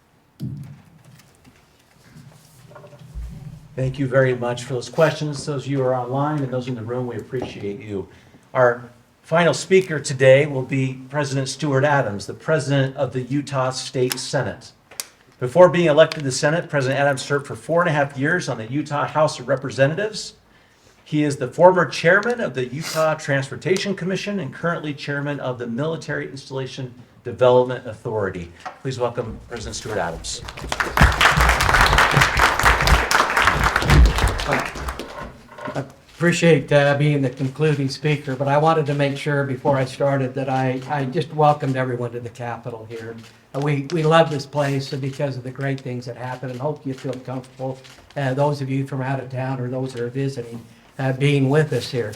Thank you very much for those questions. Those of you who are online and those in the room, we appreciate you. Our final speaker today will be President Stuart Adams, the president of the Utah State Senate. Before being elected to the Senate, President Adams served for 4.5 years on the Utah House of Representatives. He is the former chairman of the Utah Transportation Commission and currently chairman of the Military Installation Development Authority. Please welcome President Stuart Adams. I appreciate being the concluding speaker, but I wanted to make sure before I started that I just welcomed everyone to the Capitol here. We love this place because of the great things that happen, and hope you feel comfortable, those of you from out of town or those that are visiting, being with us here.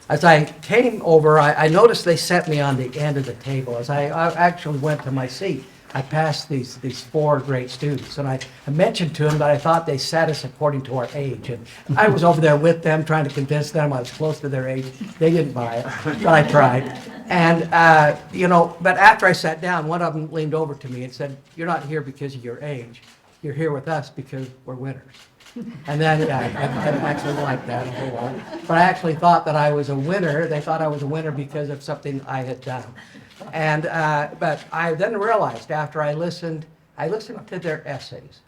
As I came over, I noticed they set me on the end of the table. As I actually went to my seat, I passed these four great students, and I mentioned to them that I thought they sat us according to our age. And I was over there with them trying to convince them I was close to their age. They didn't buy it, but I tried. And, but after I sat down, one of them leaned over to me and said, "You're not here because of your age. You're here with us because we're winners." And then, I actually liked that a whole lot. But I actually thought that I was a winner. They thought I was a winner because of something I had done. And, but I then realized after I listened to their essays,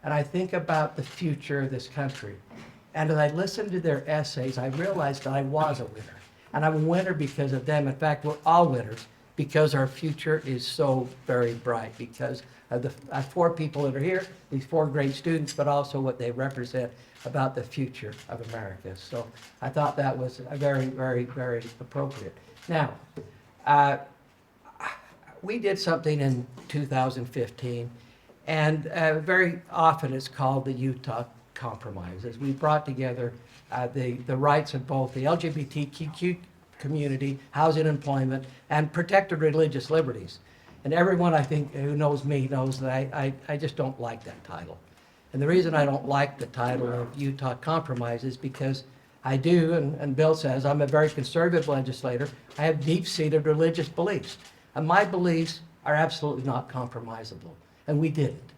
and I think about the future of this country. And as I listened to their essays, I realized that I was a winner. And I'm a winner because of them. In fact, we're all winners because our future is so very bright, because of the four people that are here, these four great students, but also what they represent about the future of America. So I thought that was a very, very, very appropriate. Now, we did something in 2015, and very often it's called the Utah Compromise, as we brought together the rights of both the LGBTQ community, housing, employment, and protected religious liberties. And everyone, I think, who knows me knows that I just don't like that title. And the reason I don't like the title of Utah Compromise is because I do, and Bill says, I'm a very conservative legislator. I have deep-seated religious beliefs. And my beliefs are absolutely not compromisable. And we didn't.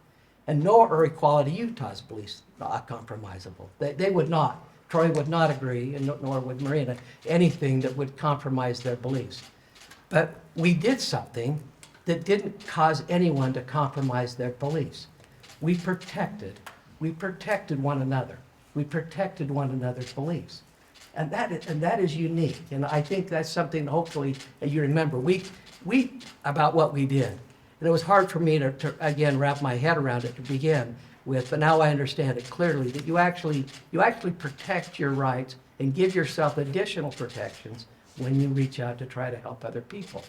And nor are Equality Utah's beliefs not compromisable. They would not. Troy would not agree, and nor would Marina, anything that would compromise their beliefs. But we did something that didn't cause anyone to compromise their beliefs. We protected one another. We protected one another's beliefs. And that is unique. And I think that's something hopefully that you remember. We about what we did. And it was hard for me to again wrap my head around it to begin with, but now I understand it clearly that you actually protect your rights and give yourself additional protections when you reach out to try to help other people.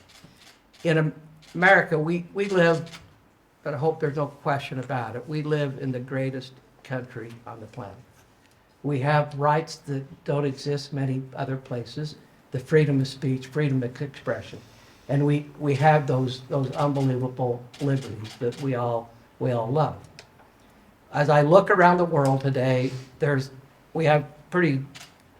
In America, we live, but I hope there's no question about it, we live in the greatest country on the planet. We have rights that don't exist many other places, the freedom of speech, freedom of expression. And we have those unbelievable liberties that we all love. As I look around the world today, we have pretty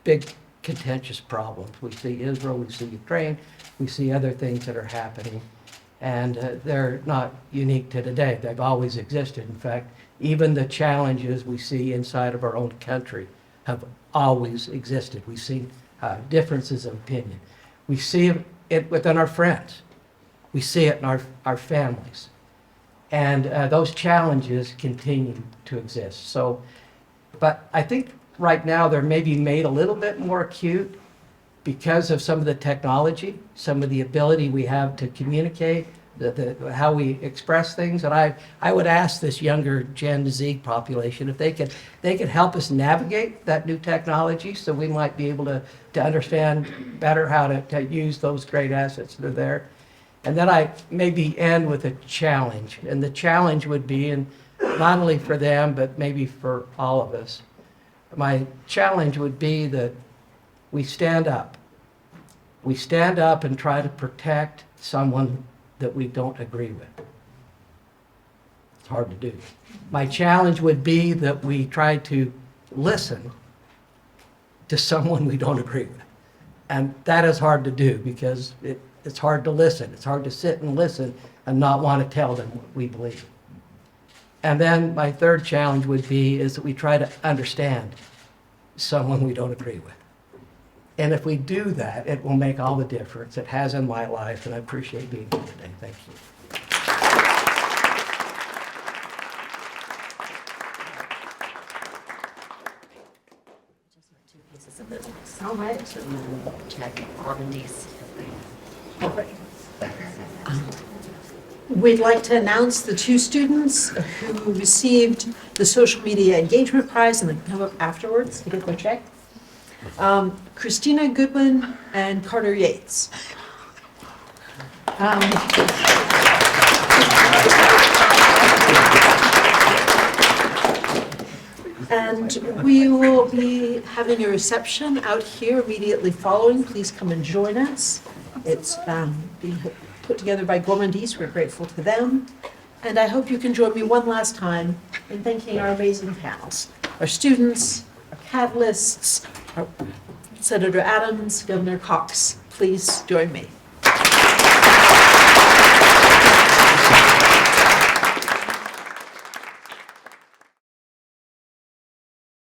big contentious problems. We see Israel, we see Ukraine, we see other things that are happening. And they're not unique to today. They've always existed. In fact, even the challenges we see inside of our own country have always existed. We see differences of opinion. We see it within our friends. We see it in our families. And those challenges continue to exist. So, but I think right now they're maybe made a little bit more acute because of some of the technology, some of the ability we have to communicate how we express things. And I would ask this younger Gen Z population if they could help us navigate that new technology so we might be able to understand better how to use those great assets that are there. And then I maybe end with a challenge. And the challenge would be, and not only for them, but maybe for all of us, my challenge would be that we stand up. We stand up and try to protect someone that we don't agree with. It's hard to do. My challenge would be that we try to listen to someone we don't agree with. And that is hard to do because it's hard to listen. It's hard to sit and listen and not want to tell them what we believe. And then my third challenge would be is that we try to understand someone we don't agree with. And if we do that, it will make all the difference. It has in my life, and I appreciate being here today. Thank you. All right. So we'll check Normandy's. All right. We'd like to announce the two students who received the Social Media Engagement Prize and then come up afterwards to get their check. Christina Goodwin and Carter Yates. And we will be having a reception out here immediately following. Please come and join us. It's being put together by Gourmandise. We're grateful to them. And I hope you can join me one last time in thanking our amazing panels, our students, our catalysts, our Senator Adams, Governor Cox. Please join me.